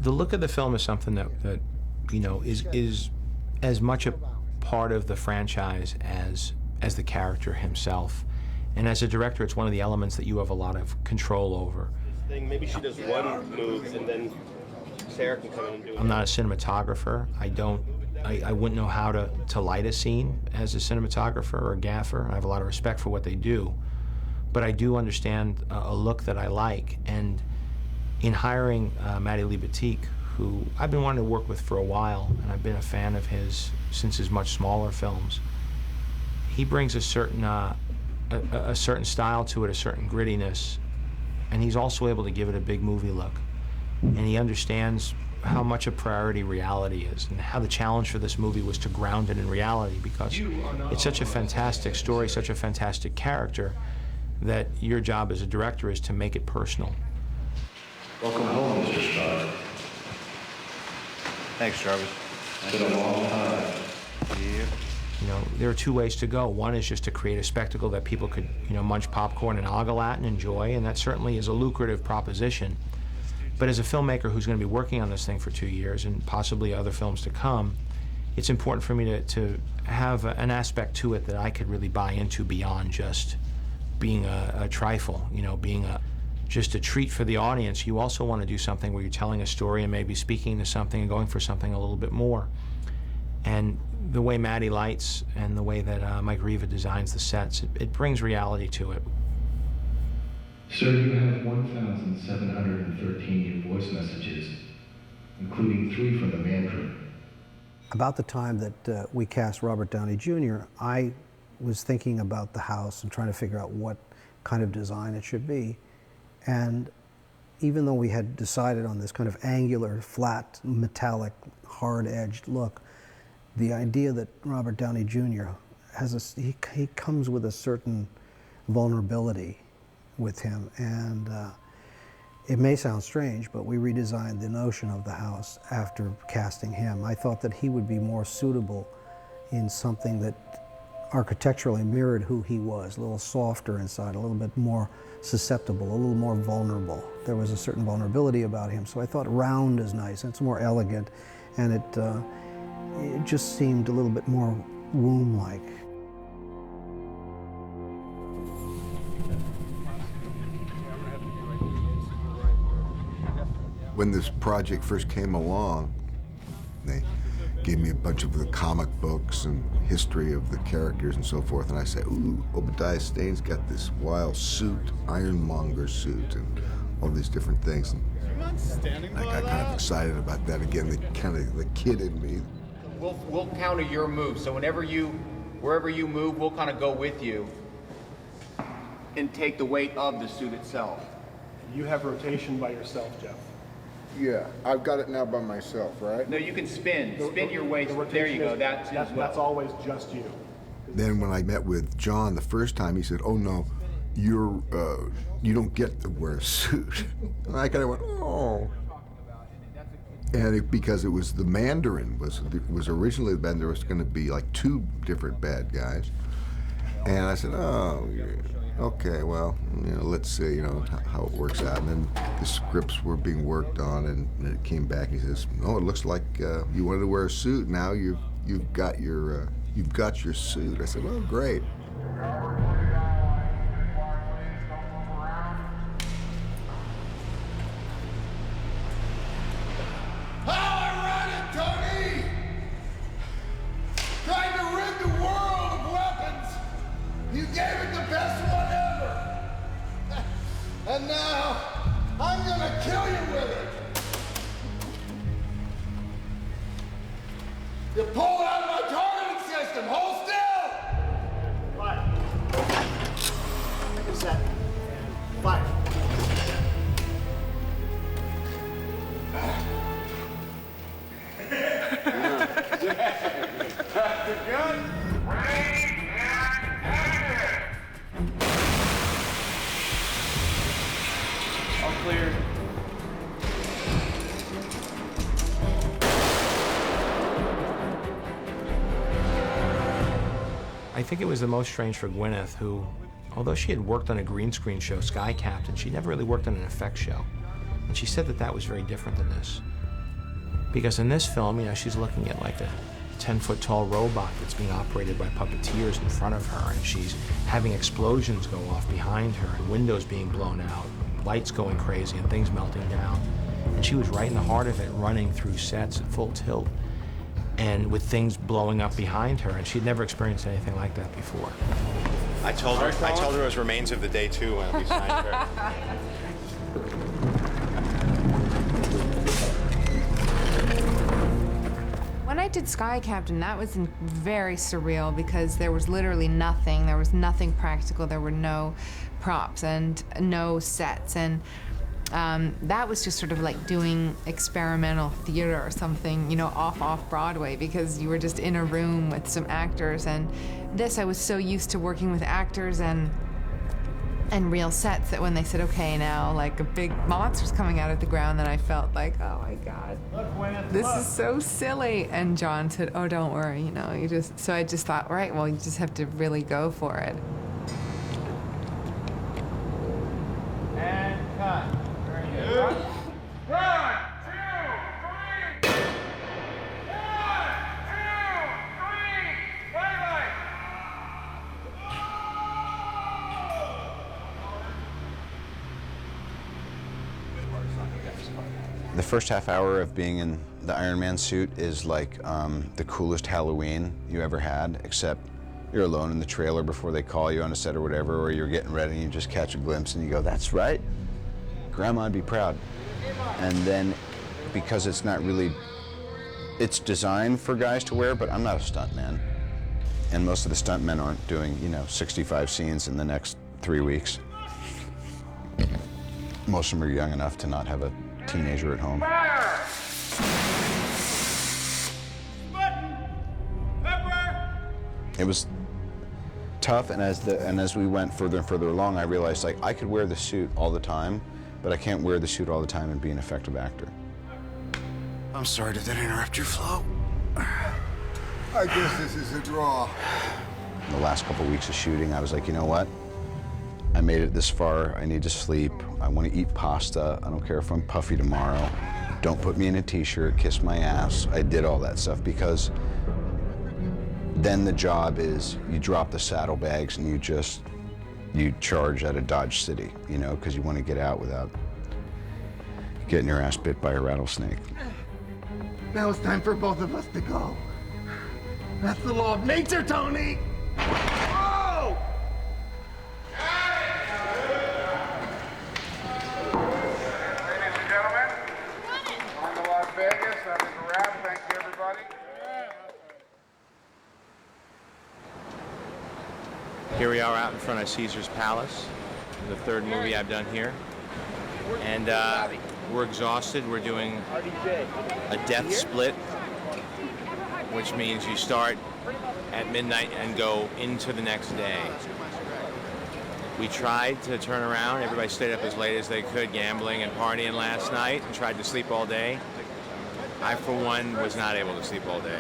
S13: The look of the film is something that you know, is as much a part of the franchise as the character himself. And as a director, it's one of the elements that you have a lot of control over.
S7: Maybe she does one move and then Sarah can come in and do it.
S13: I'm not a cinematographer. I wouldn't know how to light a scene as a cinematographer or a gaffer. I have a lot of respect for what they do. But I do understand a look that I like. And in hiring Matty Libatique, who I've been wanting to work with for a while, and I've been a fan of his since his much smaller films, he brings a certain style to it, a certain grittiness, and he's also able to give it a big movie look. And he understands how much a priority reality is, and how the challenge for this movie was to ground it in reality, because it's such a fantastic story, such a fantastic character, that your job as a director is to make it personal.
S21: Welcome home, Mr. Stark.
S4: Thanks, Jarvis.
S21: It's been a long time.
S4: Yeah.
S13: You know, there are two ways to go. One is just to create a spectacle that people could, you know, munch popcorn and ogle at and enjoy, and that certainly is a lucrative proposition. But as a filmmaker who's going to be working on this thing for 2 years, and possibly other films to come, it's important for me to have an aspect to it that I could really buy into beyond just being a trifle, you know, being just a treat for the audience. You also want to do something where you're telling a story and maybe speaking to something and going for something a little bit more. And the way Matty lights and the way that Mike Riva designs the sets, it brings reality to it.
S21: Sir, you have 1,713 new voice messages, including 3 from the man crew.
S24: About the time that we cast Robert Downey Jr., I
S8: was thinking about the house and trying to figure out what kind of design it should be. And even though we had decided on this kind of angular, flat, metallic, hard-edged look, the idea that Robert Downey Jr. has he comes with a certain vulnerability with him, and it may sound strange, but we redesigned the notion of the house after casting him. I thought that he would be more suitable in something that architecturally mirrored who he was, a little softer inside, a little bit more susceptible, a little more vulnerable. There was a certain vulnerability about him, so I thought round is nice, and it's more elegant, and it just seemed a little bit more womb-like.
S17: When this project first came along, they gave me a bunch of the comic books and history of the characters and so forth, and I said, ooh, Obadiah Stane's got this wild suit, ironmonger suit, and all these different things. And I got kind of excited about that again, the kid in me.
S2: We'll counter your move, so wherever you move, we'll kind of go with you and take the weight of the suit itself.
S12: You have rotation by yourself, Jeff.
S17: Yeah, I've got it now by myself, right?
S2: No, you can spin your way. There you go.
S12: That's always just you.
S17: Then when I met with Jon the first time, he said, "Oh no, you don't get to wear a suit." And I kind of went, "Oh." And because it was the Mandarin was originally the band, there was going to be like 2 different bad guys, and I said, "Oh, okay, well, let's see, how it works out." And then the scripts were being worked on, and it came back. He says, "No, it looks like you wanted to wear a suit. Now you've got your suit." I said, "Oh, great."
S18: And now, I'm gonna kill you with it. You pulled out of my targeting system. Hold still. What? Is that? Fire.
S1: Good.
S2: Clear.
S13: I think it was the most strange for Gwyneth, who, although she had worked on a green screen show, Sky Captain, she never really worked on an effects show. And she said that that was very different than this. Because in this film, she's looking at like a 10-foot tall robot that's being operated by puppeteers in front of her, and she's having explosions go off behind her, and windows being blown out, lights going crazy, and things melting down. And she was right in the heart of it, running through sets at full tilt, and with things blowing up behind her, and she'd never experienced anything like that before.
S2: I told her it was remains of the day 2 when we signed her.
S19: When I did Sky Captain, that was very surreal because there was literally nothing. There was nothing practical. There were no props and no sets. And that was just sort of like doing experimental theater or something, off Broadway, because you were just in a room with some actors. And this, I was so used to working with actors and real sets that when they said, okay, now like a big monster's coming out of the ground, then I felt like, oh my God, this is so silly. And Jon said, oh, don't worry, so I just thought, right, well, you just have to really go for it.
S1: And cut. Very good. 1, 2, 3. 1, 2, 3. Bye-bye.
S5: The first half hour of being in the Iron Man suit is like the coolest Halloween you ever had, except you're alone in the trailer before they call you on a set or whatever, or you're getting ready and you just catch a glimpse and you go, that's right, Grandma'd be proud. And then, because it's not really, it's designed for guys to wear, but I'm not a stunt man. And most of the stuntmen aren't doing, 65 scenes in the next 3 weeks. Most of them are young enough to not have a teenager at home. It was tough, and as we went further and further along, I realized like I could wear the suit all the time, but I can't wear the suit all the time and be an effective actor.
S17: I'm sorry, did that interrupt your flow? I guess this is a draw.
S5: The last couple weeks of shooting, I was like, you know what? I made it this far. I need to sleep. I want to eat pasta. I don't care if I'm puffy tomorrow. Don't put me in a t-shirt, kiss my ass. I did all that stuff because then the job is you drop the saddlebags and you charge out of Dodge City, because you want to get out without getting your ass bit by a rattlesnake.
S18: Now it's time for both of us to go. That's the law of nature, Tony! Oh!
S1: Ladies and gentlemen, on to Las Vegas. That is a wrap. Thank you, everybody.
S6: Here we are out in front of Caesar's Palace, the third movie I've done here. And we're exhausted. We're doing a death split, which means you start at midnight and go into the next day. We tried to turn around. Everybody stayed up as late as they could, gambling and partying last night, and tried to sleep all day. I, for one, was not able to sleep all day,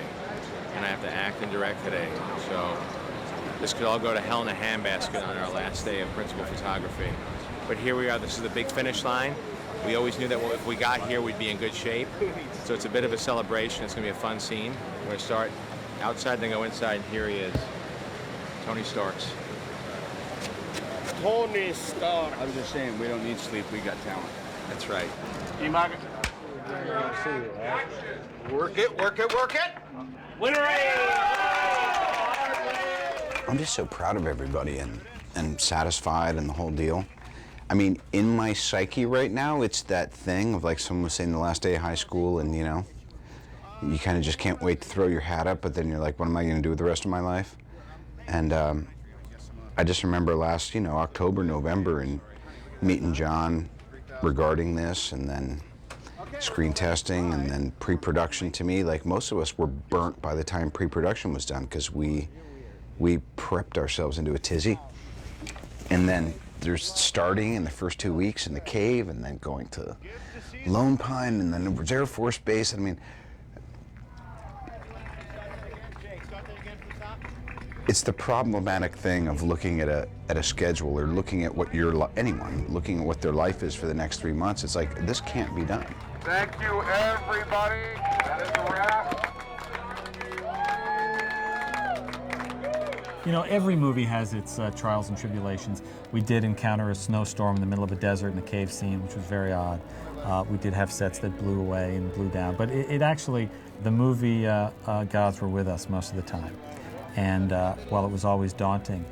S6: and I have to act and direct today. So this could all go to hell in a handbasket on our last day of principal photography. But here we are. This is the big finish line. We always knew that if we got here, we'd be in good shape. So it's a bit of a celebration. It's going to be a fun scene. We're going to start outside, then go inside, and here he is, Tony Starks.
S4: Tony Stark. I was just saying, we don't need sleep. We got talent.
S6: That's right.
S4: Work it, work it, work it.
S6: Winner!
S5: I'm just so proud of everybody and satisfied and the whole deal. I mean, in my psyche right now, it's that thing of like someone was saying the last day of high school and, you kind of just can't wait to throw your hat up, but then you're like, what am I going to do with the rest of my life? And I just remember last, October, November, and meeting Jon regarding this, and then screen testing, and then pre-production. To me, like most of us were burnt by the time pre-production was done because we prepped ourselves into a tizzy. And then there's starting in the first 2 weeks in the cave, and then going to Lone Pine, and then Air Force Base. I mean, it's the problematic thing of looking at a schedule, or looking at what anyone looking at what their life is for the next 3 months. It's like, this can't be done.
S1: Thank you, everybody. That is a wrap.
S16: Every movie has its trials and tribulations. We did encounter a snowstorm in the middle of a desert in the cave scene, which was very odd. We did have sets that blew away and blew down, but it actually, the movie gods were with us most of the time. And while it was always daunting,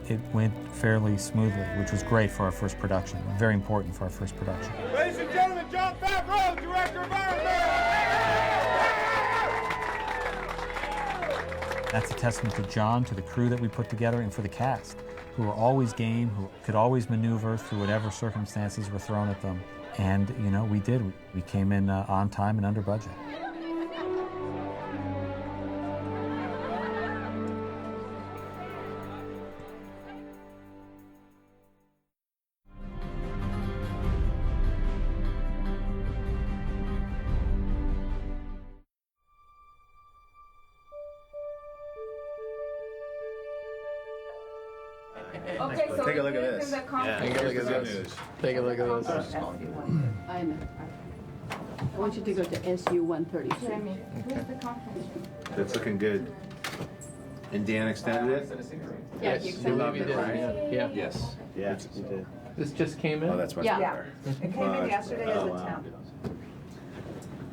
S16: it went fairly smoothly, which was great for our first production, very important for our first production.
S18: Ladies and gentlemen, Jon Favreau, director of Iron Man!
S16: That's a testament to Jon, to the crew that we put together, and for the cast, who were always game, who could always maneuver through whatever circumstances were thrown at them. And, we did. We came in on time and under budget.
S10: Okay, so
S14: Take a look at this.
S10: Take
S14: Take a look at this.
S10: Take a look at this. I know. I want you to go to SU 133.
S14: That's looking good. And Dan extended it?
S10: Yes,
S11: you did, right? Yeah.
S14: Yes. Yeah, you did.
S11: This just came in?
S14: Oh, that's much
S10: Yeah.
S14: better.
S10: It came in yesterday as a temp.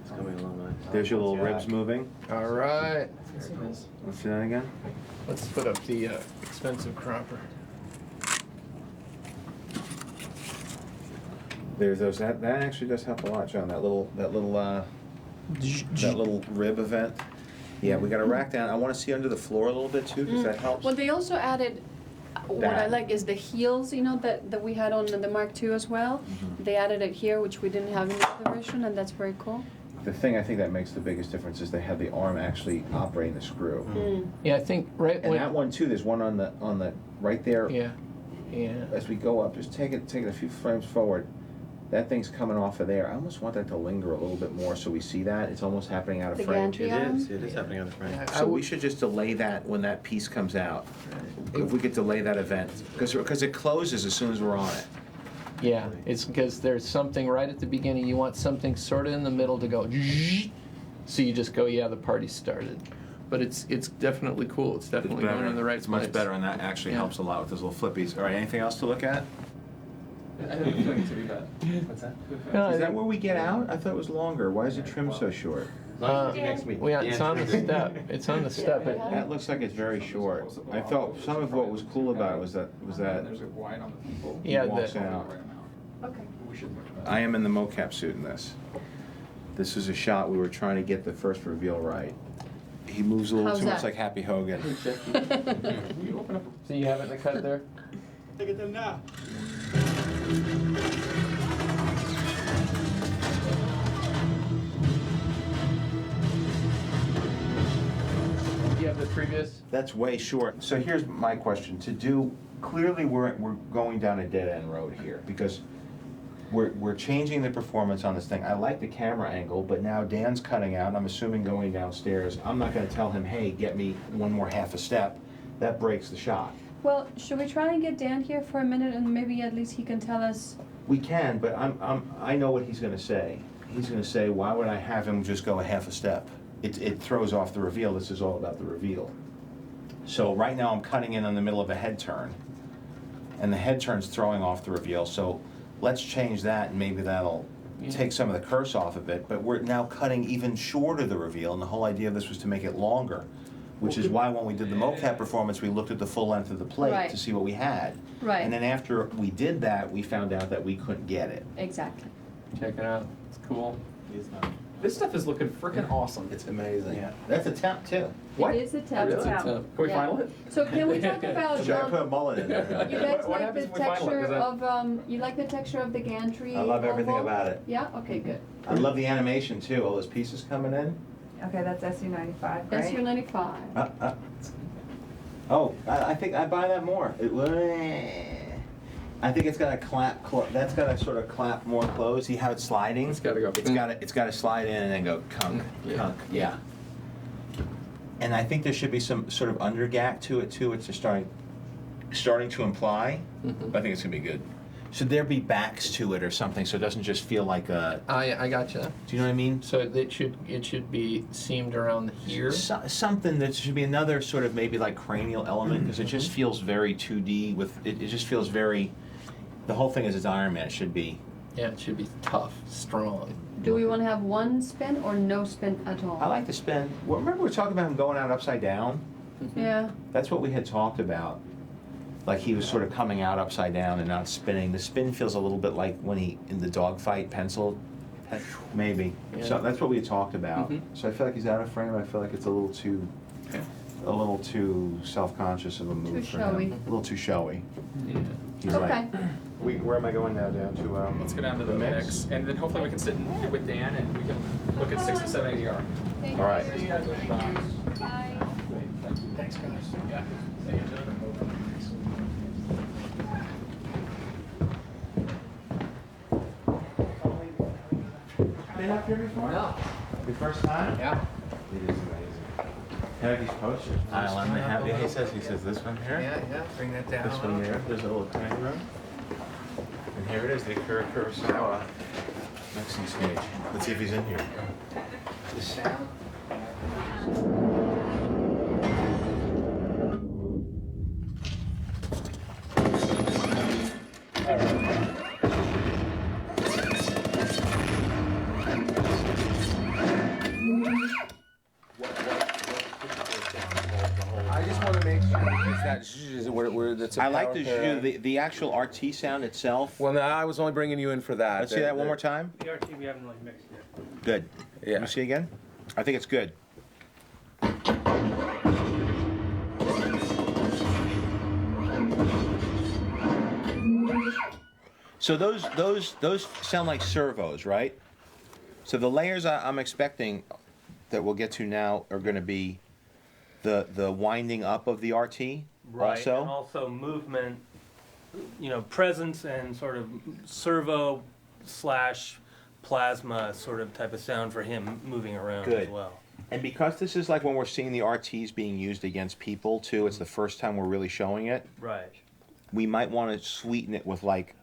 S14: It's coming along. There's your little ribs moving.
S11: All right.
S14: Let's do that again.
S11: Let's put up the expensive cropper.
S14: There's those. That actually does help a lot, John. That little rib event.
S2: Yeah, we got to rack down. I want to see under the floor a little bit too, because that helps.
S10: Well, they also added, what I
S2: That.
S10: like is the heels, you know, that we had on the Mark II as well. They added it here, which we didn't have in the other version, and that's very cool.
S2: The thing I think that makes the biggest difference is they have the arm actually operating the screw.
S9: Yeah, I think
S2: And that one too. There's one on the right there.
S9: Yeah.
S2: As we go up, just take it a few frames forward. That thing's coming off of there. I almost want that to linger a little bit more so we see that. It's almost happening out of
S10: The
S2: frame.
S10: gantry arm?
S14: It is happening on the frame.
S2: So we should just delay that when that piece comes out. If we could delay that event. Because it closes as soon as we're on it.
S9: Yeah, it's because there's something right at the beginning. You want something sort of in the middle to go, so you just go, yeah, the party started. But it's definitely cool. It's definitely going in the right
S2: It's
S9: place.
S2: much better, and that actually helps a lot with those little flippies. All right, anything else to look at?
S11: I don't think it's too bad. What's that?
S2: Is that where we get out? I thought it was longer. Why is it trimmed so short?
S9: It's on the step. It's on the step.
S2: That looks like it's very short. I felt some of what was cool about it was that he walks out.
S10: Okay.
S2: I am in the mocap suit in this. This is a shot we were trying to get the first reveal right. He moves a little
S10: How's
S2: too much
S10: that?
S2: like Happy Hogan.
S9: So you have it in the cut there?
S11: Look at them now.
S9: You have the previous?
S2: That's way short. So here's my question. Clearly we're going down a dead end road here because we're changing the performance on this thing. I like the camera angle, but now Dan's cutting out. I'm assuming going downstairs. I'm not going to tell him, hey, get me one more half a step. That breaks the shot.
S10: Well, should we try and get Dan here for a minute and maybe at least he can tell us?
S2: We can, but I know what he's going to say. He's going to say, why would I have him just go a half a step? It throws off the reveal. This is all about the reveal. So right now I'm cutting in on the middle of a head turn, and the head turn's throwing off the reveal. So let's change that, and maybe that'll take some of the curse off of it. But we're now cutting even shorter the reveal, and the whole idea of this was to make it longer, which is why when we did the mocap performance, we looked at the full length of the plate
S10: Right.
S2: to see what we had.
S10: Right.
S2: And then after we did that, we found out that we couldn't get it.
S10: Exactly.
S9: Check it out. It's cool.
S11: This stuff is looking freaking awesome.
S2: It's amazing. Yeah. That's a temp too.
S11: What?
S10: It is a temp.
S11: Really?
S10: temp.
S11: Can we
S10: Yeah.
S11: final it?
S10: So can we talk about?
S2: Should I put a mullet in there?
S10: You guys
S11: What
S10: like
S11: happens
S10: the
S11: if we final it?
S10: texture
S11: Does that-
S10: of you like the texture of the gantry?
S2: I love everything
S10: oval?
S2: about it.
S10: Yeah. Okay. Good.
S2: I love the animation too. All those pieces coming in.
S20: Okay, that's SU-95, right?
S10: SU-95.
S2: Oh, I think I buy that more. I think it's got to clap. That's got to sort of clap more close. See how it's sliding?
S11: It's got to go.
S2: It's got to slide in and then go kunk, kunk. Yeah. And I think there should be some sort of undergack to it too. It's just starting to imply. I think it's gonna be good. Should there be backs to it or something so it doesn't just feel like a?
S9: I gotcha.
S2: Do you know what I mean?
S9: So it should be seamed around here.
S2: Something that should be another sort of maybe like cranial element because it just feels very 2D. It just feels very. The whole thing is Iron Man. It should be.
S9: Yeah, it should be tough, strong.
S10: Do we want to have one spin or no spin at all?
S2: I like the spin. Well, remember we were talking about him going out upside down?
S10: Yeah.
S2: That's what we had talked about. Like he was sort of coming out upside down and not spinning. The spin feels a little bit like when he in the dogfight pencil, maybe.
S9: Yeah.
S2: So that's what we had talked about. So I feel like he's out of frame. I feel like it's a little too self-conscious of a move
S10: Too
S2: for
S10: showy.
S2: him. A little too showy.
S11: Yeah.
S2: He's
S10: Okay.
S2: right. Where am I going now? Down to
S11: Let's go down to the mix, and then hopefully we can sit with Dan and we can look at 6 to 7 ADR.
S2: All right.
S11: Thanks, guys. Yeah.
S2: Been up here before? No. Your first time?
S9: Yeah.
S2: It is amazing. Have these posters. He says this one here.
S9: Yeah. Bring that down.
S2: This one there. There's a little tiny room. And here it is, the Akira Kurosawa Mexican stage. Let's see if he's in here.
S6: I just want to make sure that's
S2: I like the actual RT sound itself.
S6: Well, no, I was only bringing you in for that.
S2: Let's see that one more time.
S11: The RT we haven't really mixed yet.
S2: Good.
S6: Yeah.
S2: Let me see again. I think it's good. So those sound like servos, right? So the layers I'm expecting that we'll get to now are going to be the winding up of the RT.
S15: Right,
S2: Also.
S15: and also movement, you know, presence and sort of servo slash plasma sort of type of sound for him moving around
S2: Good.
S15: as well.
S2: And because this is like when we're seeing the RTs being used against people too, it's the first time we're really showing it.
S15: Right.
S2: We might want to sweeten it with like,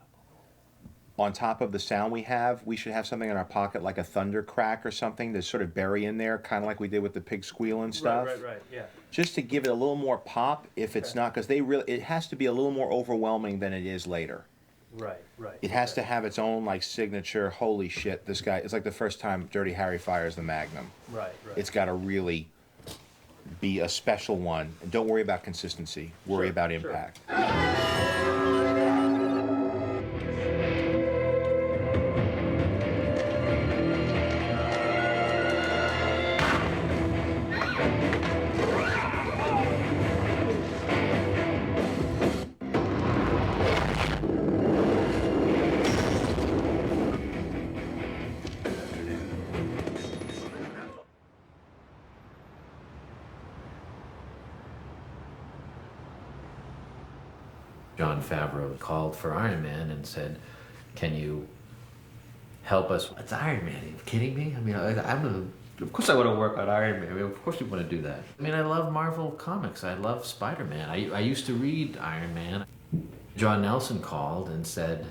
S2: on top of the sound we have, we should have something in our pocket like a thunder crack or something to sort of bury in there, kind of like we did with the pig squeal and stuff.
S15: Right, yeah.
S2: Just to give it a little more pop if it's not, because it has to be a little more overwhelming than it is later.
S15: Right.
S2: It has to have its own like signature, holy shit, this guy, it's like the first time Dirty Harry fires the Magnum.
S15: Right.
S2: It's got to really be a special one. And don't worry about consistency, worry about impact.
S22: Jon Favreau called for Iron Man and said, "Can you help us?" It's Iron Man. Are you kidding me? I mean, of course I want to work on Iron Man. I mean, of course we want to do that. I mean, I love Marvel comics. I love Spider-Man. I used to read Iron Man. John Nelson called and said,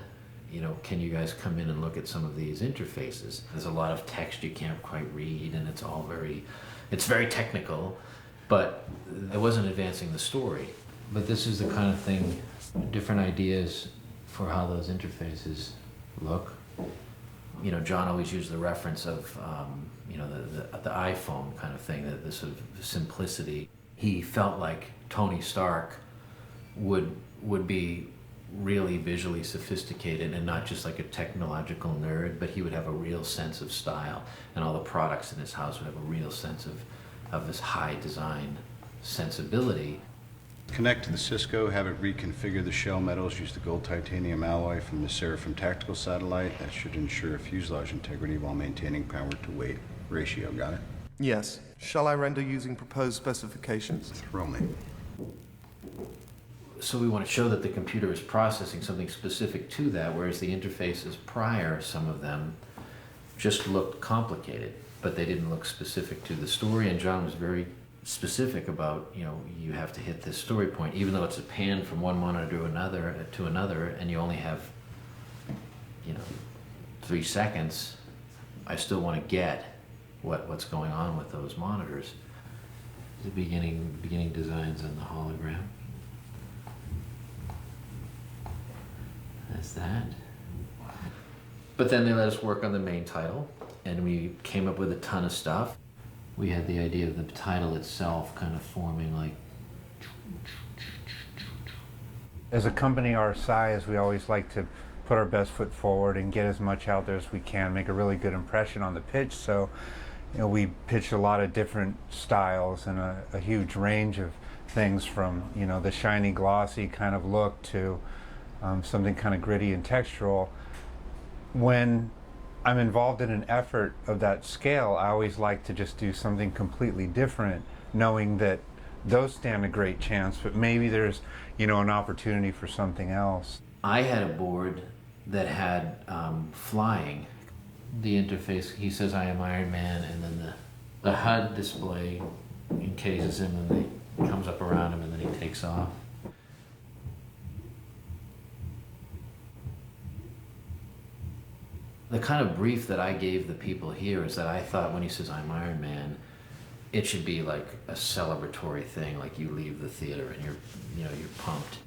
S22: you know, can you guys come in and look at some of these interfaces? There's a lot of text you can't quite read, and it's very technical, but it wasn't advancing the story. But this is the kind of thing, different ideas for how those interfaces look. You know, John always used the reference of, you know, the iPhone kind of thing, the sort of simplicity. He felt like Tony Stark would be really visually sophisticated and not just like a technological nerd, but he would have a real sense of style, and all the products in his house would have a real sense of this high design sensibility.
S5: Connect to the Cisco, have it reconfigure the shell metals, use the gold titanium alloy from the Seraphim tactical satellite. That should ensure fuselage integrity while maintaining power to weight ratio. Got it?
S23: Yes. Shall I render using proposed specifications?
S5: Thrill me.
S22: So we want to show that the computer is processing something specific to that, whereas the interfaces prior, some of them, just looked complicated, but they didn't look specific to the story, and John was very specific about, you know, you have to hit this story point, even though it's a pan from one monitor to another, and you only have, you know, 3 seconds. I still want to get what's going on with those monitors. The beginning designs on the hologram. That's that. But then they let us work on the main title, and we came up with a ton of stuff. We had the idea of the title itself kind of forming like...
S24: As a company our size, we always like to put our best foot forward and get as much out there as we can, make a really good impression on the pitch. So, you know, we pitched a lot of different styles and a huge range of things, from, you know, the shiny, glossy kind of look to something kind of gritty and textural. When I'm involved in an effort of that scale, I always like to just do something completely different, knowing that those stand a great chance, but maybe there's, you know, an opportunity for something else.
S22: I had a board that had flying. The interface, he says, "I am Iron Man," and then the HUD display encases him, and he comes up around him, and then he takes off. The kind of brief that I gave the people here is that I thought when he says, "I'm Iron Man," it should be like a celebratory thing, like you leave the theater and you're pumped.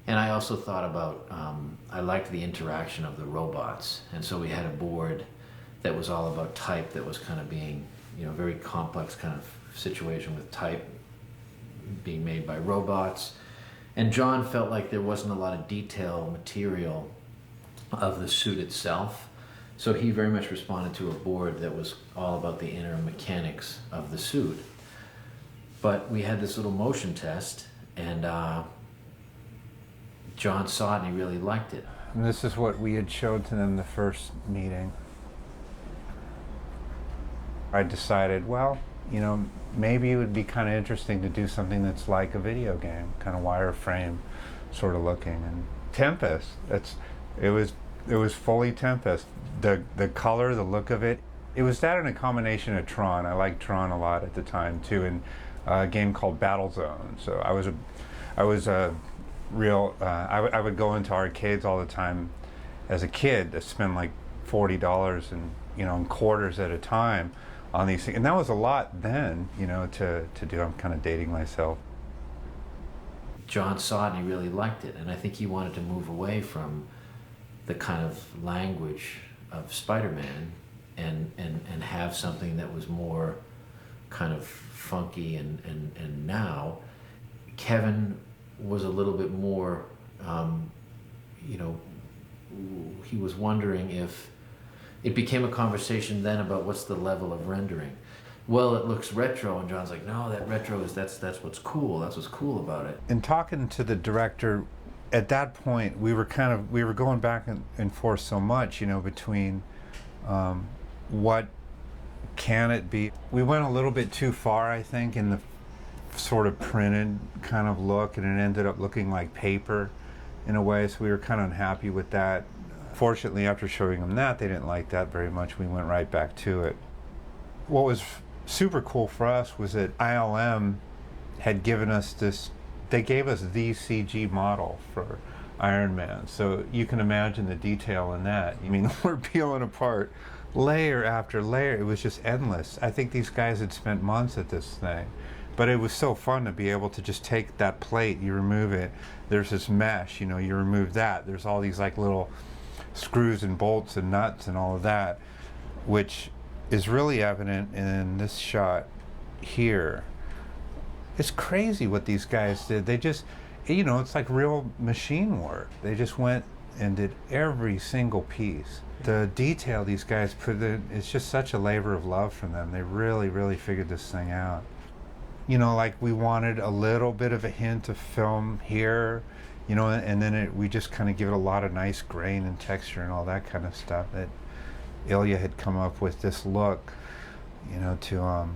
S22: And I also thought about, I liked the interaction of the robots, and so we had a board that was all about type, that was kind of being, you know, very complex kind of situation with type being made by robots. And John felt like there wasn't a lot of detail material of the suit itself, so he very much responded to a board that was all about the inner mechanics of the suit. But we had this little motion test, and John saw it and he really liked it.
S24: And this is what we had showed to them the first meeting. I decided, well, you know, maybe it would be kind of interesting to do something that's like a video game, kind of wireframe sort of looking. And Tempest, it was fully Tempest. The color, the look of it. It was that in a combination of Tron. I liked Tron a lot at the time too, and a game called Battlezone. So I was a real. I would go into arcades all the time as a kid to spend like $40 and in quarters at a time on these things, and that was a lot then, to do. I'm kind of dating myself.
S22: Jon saw it and he really liked it, and I think he wanted to move away from the kind of language of Spider-Man and have something that was more kind of funky, and now Kevin was a little bit more, he was wondering if it became a conversation then about what's the level of rendering. Well, it looks retro, and Jon's like, no, that retro is, that's what's cool. That's what's cool about it.
S24: In talking to the director, at that point, we were going back and forth so much, between what can it be. We went a little bit too far, I think, in the sort of printed kind of look, and it ended up looking like paper in a way, so we were kind of unhappy with that. Fortunately, after showing them that, they didn't like that very much. We went right back to it. What was super cool for us was that ILM had given us this, they gave us the CG model for Iron Man. So you can imagine the detail in that. I mean, we're peeling apart layer after layer. It was just endless. I think these guys had spent months at this thing. But it was so fun to be able to just take that plate, you remove it, there's this mesh, you remove that. There's all these like little screws and bolts and nuts and all of that, which is really evident in this shot here. It's crazy what these guys did. They just, it's like real machine work. They just went and did every single piece. The detail these guys put in, it's just such a labor of love from them. They really, really figured this thing out. Like we wanted a little bit of a hint of film here, and then we just kind of give it a lot of nice grain and texture and all that kind of stuff. That Ilya had come up with this look, to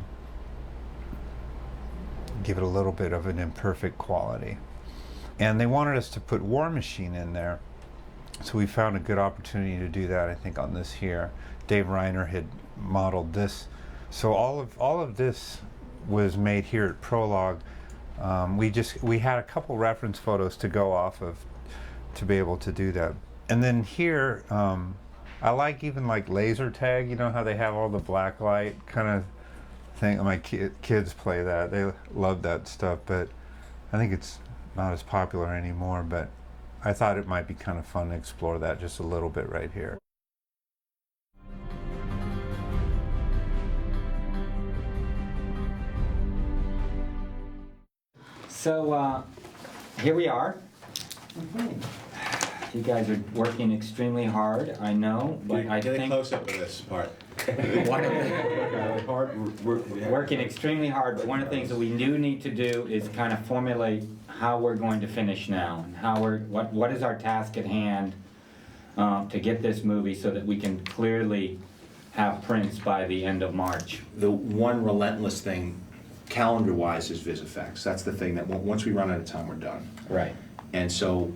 S24: give it a little bit of an imperfect quality. And they wanted us to put War Machine in there, so we found a good opportunity to do that, I think, on this here. Dave Reiner had modeled this. So all of this was made here at Prologue. We had a couple reference photos to go off of to be able to do that. And then here, I like even like laser tag, how they have all the black light kind of thing. My kids play that. They love that stuff, but I think it's not as popular anymore, but I thought it might be kind of fun to explore that just a little bit right here.
S3: So here we are. You guys are working extremely hard, I know, but I think...
S2: Get a close-up of this part.
S3: Working extremely hard, but one of the things that we do need to do is kind of formulate how we're going to finish now, and what is our task at hand to get this movie so that we can clearly have prints by the end of March.
S2: The one relentless thing, calendar-wise, is VisFX. That's the thing that once we run out of time, we're done.
S3: Right.
S2: And so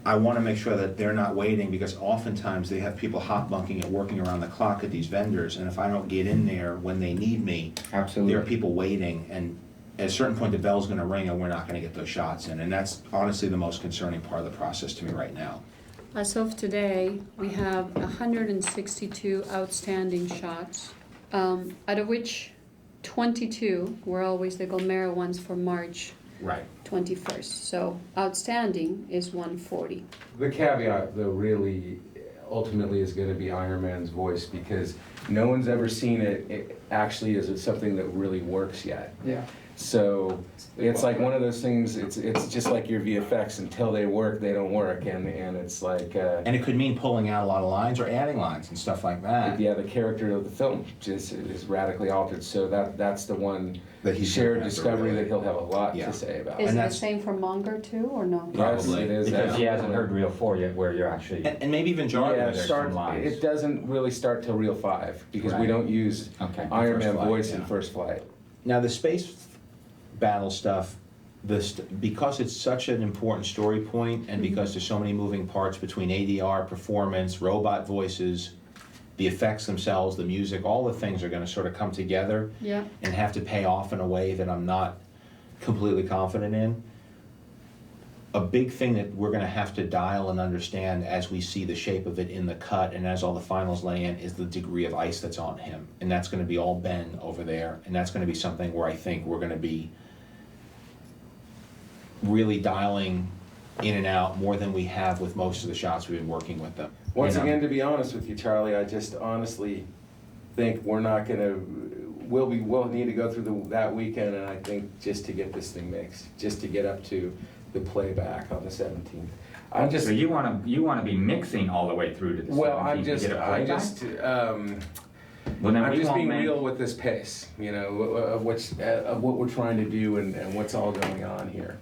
S2: I want to make sure that they're not waiting, because oftentimes they have people hot bunking and working around the clock at these vendors, and if I don't get in there when they need me,
S3: absolutely,
S2: there are people waiting, and at a certain point the bell's going to ring and we're not going to get those shots in, and that's honestly the most concerning part of the process to me right now.
S10: As of today, we have 162 outstanding shots, out of which 22 were always the Gomera ones for March.
S3: Right.
S10: 21st. So outstanding is 140.
S7: The caveat, though, really ultimately is going to be Iron Man's voice, because no one's ever seen it actually as something that really works yet.
S3: Yeah.
S7: So it's like one of those things, it's just like your VFX. Until they work, they don't work. And it's like...
S2: and it could mean pulling out a lot of lines or adding lines and stuff like that.
S7: Yeah, the character of the film just is radically altered. So that's the one
S2: that he
S7: shared discovery that he'll have a lot to say about.
S10: Is it the same for Monger too, or no?
S7: Probably. It is.
S3: Because he hasn't heard Reel 4 yet, where you're actually...
S2: And maybe even Jarvis.
S7: Yeah,
S2: There's some lines.
S7: it doesn't really start till Reel 5, because we
S2: Right.
S7: don't use Iron Man voice in
S2: yeah.
S7: First Flight.
S2: Now the space battle stuff, because it's such an important story point, and because there's so many moving parts between ADR, performance, robot voices, the effects themselves, the music, all the things are going to sort of come together
S10: Yeah.
S2: and have to pay off in a way that I'm not completely confident in. A big thing that we're going to have to dial and understand as we see the shape of it in the cut and as all the finals lay in is the degree of ice that's on him. And that's going to be all Ben over there. And that's going to be something where I think we're going to be really dialing in and out more than we have with most of the shots we've been working with them.
S7: Once again, to be honest with you, Charlie, I just honestly think we're not going to... We'll need to go through that weekend, and I think just to get this thing mixed, just to get up to the playback on the 17th. I'm just...
S3: So you want to be mixing all the way through to the 17th
S7: Well, I'm
S3: to get a playback? Well, then
S7: I'm
S3: we
S7: just
S3: won't
S7: being
S3: make-
S7: real with this pace, you know, of what we're trying to do and what's all going on here.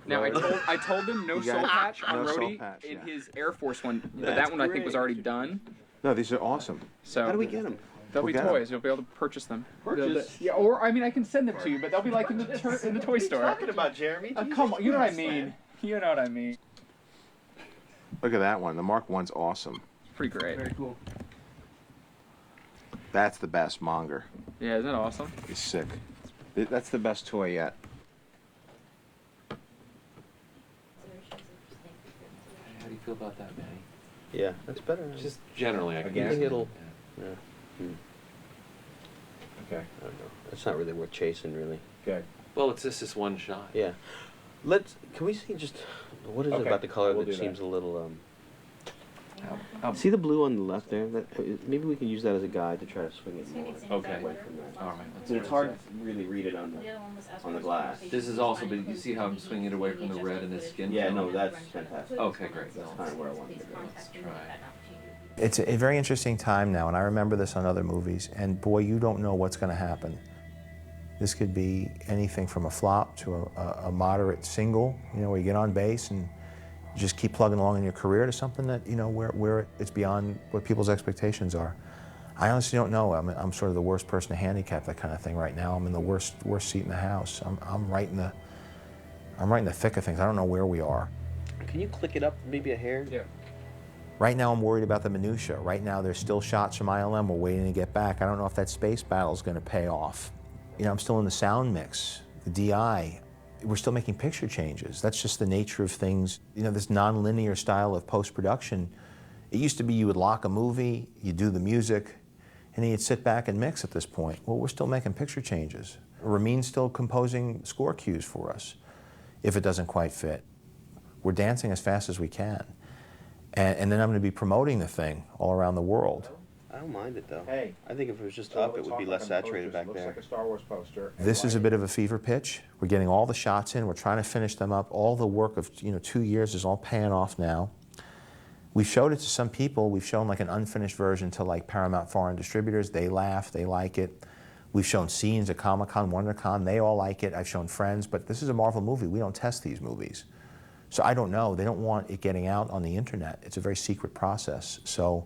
S11: Now I told him no
S4: You
S11: soul
S4: got it?
S11: patch on
S4: No soul
S11: Rhodey
S4: patch,
S11: in
S4: yeah.
S11: his Air Force one, but
S4: That's
S11: that one I think
S4: great.
S11: was already done.
S4: No, these are awesome.
S11: So
S4: How do we get them?
S11: They'll be toys. You'll be able to purchase them. Yeah, or I mean, I can send them to you, but they'll be like in the toy store.
S4: What are you talking about, Jeremy?
S11: Come on, you know what I mean. You know what I mean.
S4: Look at that one. The Mark 1's awesome.
S11: Pretty great.
S15: Very cool.
S4: That's the best Monger.
S11: Yeah, isn't that awesome?
S4: He's sick. That's the best toy yet.
S22: How do you feel about that, Manny?
S14: Yeah, that's better.
S22: Just generally, I
S14: I
S22: guess.
S14: think it'll. Yeah.
S22: Okay.
S14: I don't know. It's not really worth chasing, really.
S22: Okay. Well, it's just this one shot.
S14: Yeah. Can we see just what is it
S22: Okay.
S14: about the color
S22: We'll
S14: that
S22: do
S14: seems
S22: that.
S14: a little See the blue on the left there? Maybe we can use that as a guide to try to swing it more
S22: Okay.
S14: away from that.
S22: All right.
S14: And it's hard to really read it on the glass.
S22: This is also, but you see how I'm swinging it away from the red and the skin
S14: Yeah,
S22: tone?
S14: no, that's fantastic.
S22: Okay, great.
S14: That's kind of where I wanted to go.
S22: Let's try.
S2: It's a very interesting time now, and I remember this on other movies, and boy, you don't know what's going to happen. This could be anything from a flop to a moderate single, you know, where you get on base and you just keep plugging along in your career, to something that, you know, where it's beyond what people's expectations are. I honestly don't know. I'm sort of the worst person to handicap that kind of thing right now. I'm in the worst seat in the house. I'm right in the thick of things. I don't know where we are.
S14: Can you click it up maybe a hair?
S11: Yeah.
S2: Right now, I'm worried about the minutia. Right now, there's still shots from ILM we're waiting to get back. I don't know if that space battle is going to pay off. You know, I'm still in the sound mix, the DI. We're still making picture changes. That's just the nature of things. You know, this non-linear style of post-production. It used to be you would lock a movie, you do the music, and then you'd sit back and mix at this point. Well, we're still making picture changes. Ramin's still composing score cues for us if it doesn't quite fit. We're dancing as fast as we can. And then I'm going to be promoting the thing all around the world.
S14: I don't mind it though.
S2: Hey.
S14: I think if it was just up, it would be less saturated back there.
S2: Looks like a Star Wars poster. This is a bit of a fever pitch. We're getting all the shots in. We're trying to finish them up. All the work of 2 years is all paying off now. We've showed it to some people. We've shown like an unfinished version to like Paramount foreign distributors. They laugh. They like it. We've shown scenes at Comic-Con, WonderCon. They all like it. I've shown friends. But this is a Marvel movie. We don't test these movies. So I don't know. They don't want it getting out on the internet. It's a very secret process. So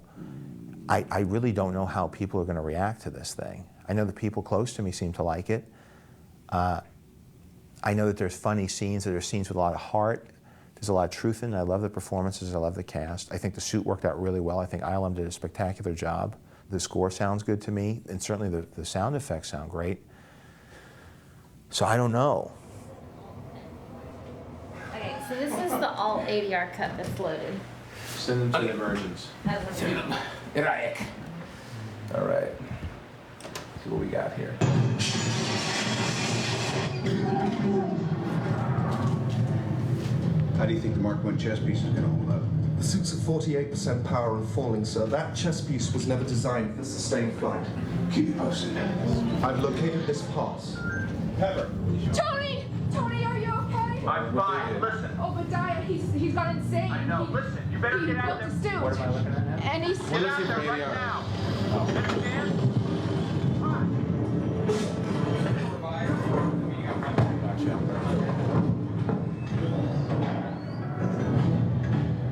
S2: I really don't know how people are going to react to this thing. I know the people close to me seem to like it. I know that there's funny scenes, that there's scenes with a lot of heart. There's a lot of truth in it. I love the performances. I love the cast. I think the suit worked out really well. I think ILM did a spectacular job. The score sounds good to me, and certainly the sound effects sound great. So I don't know.
S8: Okay, so this is the all ADR cut that's loaded.
S2: Send them to the versions.
S7: Right. All right. See what we got here.
S5: How do you think the Mark I chess piece is going to hold up?
S23: The suit's at 48% power and falling, sir. That chest piece was never designed for sustained flight. Keep you posted. I've located this pass. Pepper.
S12: Tony! Tony, are you okay?
S1: I'm fine. Listen.
S12: Obadiah, he's gone insane.
S1: I know. Listen, you better get out of there.
S12: What am I looking at now? And he's
S1: Get out there right now. Understand?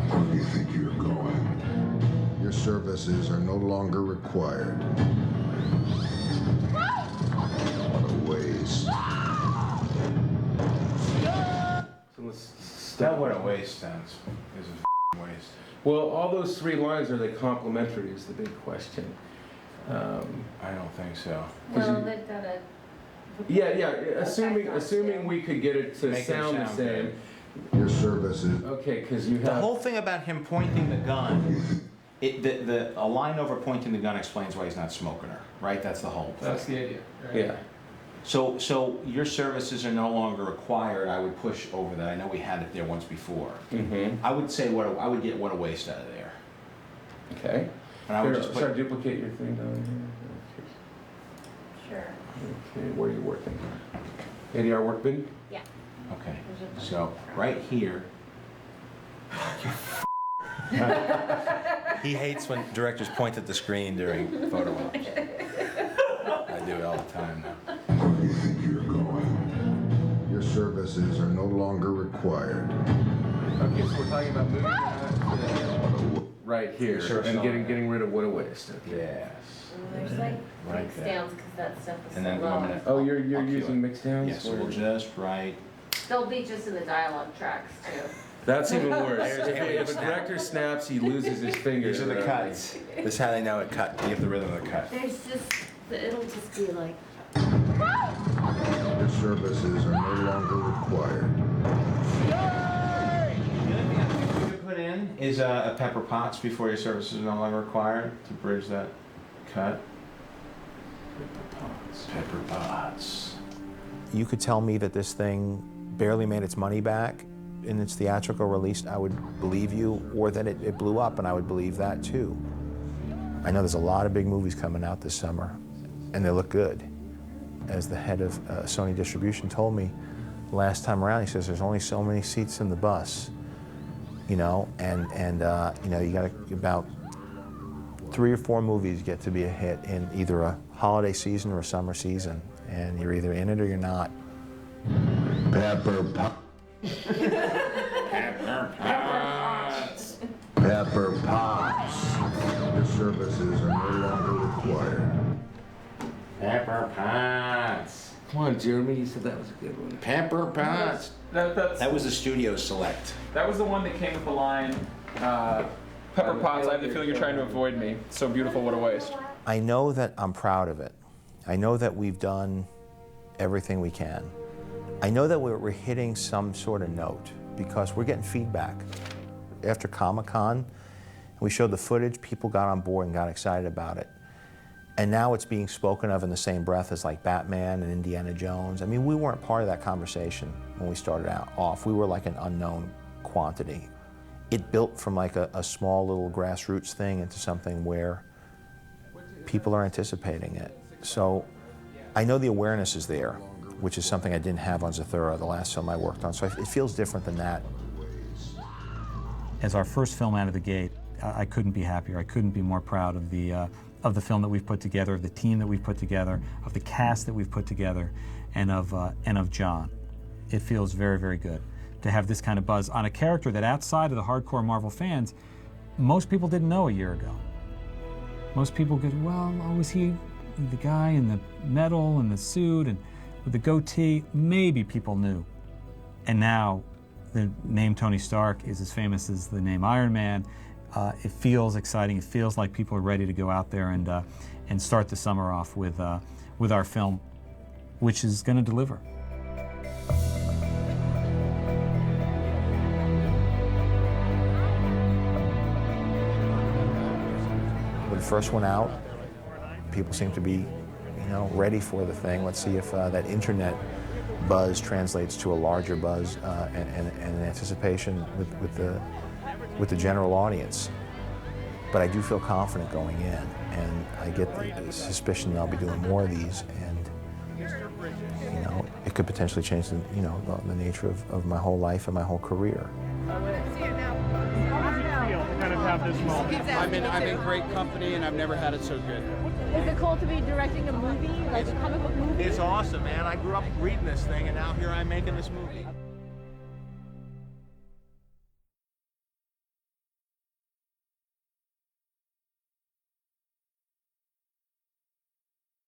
S17: Where do you think you're going? Your services are no longer required. What a waste.
S2: That what a waste, Stunts. Is a waste.
S7: Well, all those 3 lines, are they complementary is the big question.
S2: I don't think so.
S8: Well, they've got a.
S7: Yeah. Assuming we could get it to
S2: Make it
S7: sound the
S2: sound
S7: same.
S17: Your services.
S7: Okay, because you have
S2: The whole thing about him pointing the gun, a line over pointing the gun explains why he's not smoking her, right? That's the whole thing.
S11: That's the idea. Right?
S7: Yeah.
S2: So your services are no longer required. I would push over that. I know we had it there once before.
S7: Mm-hmm.
S2: I would say I would get what a waste out of there.
S7: Okay.
S2: And I would
S7: Here,
S2: just
S7: should I
S2: put,
S7: duplicate your thing down
S8: Sure.
S7: here? Okay, where are you working? ADR workbench?
S8: Yeah.
S2: okay. So right here. He hates when directors point at the screen during photo ops. I do it all the time now.
S17: Where do you think you're going? Your services are no longer required.
S7: Okay, so we're talking about moving that right here
S2: Sure,
S7: and getting rid of what a waste. Okay.
S2: Yes.
S8: There's like
S2: Right
S8: mixed
S2: there.
S8: downs because that stuff is
S2: And
S8: so
S2: then
S8: low.
S2: I'm gonna.
S7: Oh, you're
S2: I'll cue
S7: using
S2: it.
S7: mixed downs?
S2: Yes, so we'll just write.
S8: They'll be just in the dialogue tracks too.
S7: That's even worse.
S2: There's
S7: If a
S2: snap.
S7: director snaps, he loses his fingers.
S2: These are the cuts. This is how they know it cut. You have the rhythm of the cut.
S8: There's just, it'll just be like.
S17: Your services are no longer required.
S2: The only thing I think we could put in is a Pepper Potts before your services are no longer required to bridge that cut. Pepper Potts. Pepper Potts. You could tell me that this thing barely made its money back in its theatrical release, I would believe you, or that it blew up, and I would believe that too. I know there's a lot of big movies coming out this summer, and they look good. As the head of Sony Distribution told me last time around, he says there's only so many seats in the bus, you know, and you know, you got about 3 or 4 movies get to be a hit in either a holiday season or a summer season, and you're either in it or you're not.
S17: Pepper Potts.
S2: Pepper Potts.
S17: Pepper Potts. Your services are no longer required.
S2: Pepper Potts.
S7: Come on, Jeremy, you said that was a good one.
S2: Pepper Potts. That was the studio select.
S11: That was the one that came with the line, Pepper Potts, I have the feeling you're trying to avoid me. So beautiful, what a waste.
S2: I know that I'm proud of it. I know that we've done everything we can. I know that we're hitting some sort of note because we're getting feedback. After Comic-Con, we showed the footage, people got on board and got excited about it. And now it's being spoken of in the same breath as like Batman and Indiana Jones. I mean, we weren't part of that conversation when we started out off. We were like an unknown quantity. It built from like a small little grassroots thing into something where people are anticipating it. So I know the awareness is there, which is something I didn't have on Zathura, the last film I worked on. So it feels different than that.
S16: As our first film out of the gate, I couldn't be happier. I couldn't be more proud of the film that we've put together, of the team that we've put together, of the cast that we've put together, and of Jon. It feels very, very good to have this kind of buzz on a character that outside of the hardcore Marvel fans, most people didn't know a year ago. Most people go, well, oh, was he the guy in the metal and the suit and with the goatee? Maybe people knew. And now the name Tony Stark is as famous as the name Iron Man. It feels exciting. It feels like people are ready to go out there and start the summer off with our film, which is going to deliver.
S2: When the first one out, people seem to be, you know, ready for the thing. Let's see if that internet buzz translates to a larger buzz and anticipation with with the general audience. But I do feel confident going in, and I get the suspicion that I'll be doing more of these, and you know, it could potentially change the, you know, the nature of my whole life and my whole career.
S11: Kind of have this moment.
S4: I'm in great company, and I've never had it so good.
S12: Is it cool to be directing a movie, like a comic book movie?
S4: It's awesome, man. I grew up reading this thing, and now here I'm making this movie.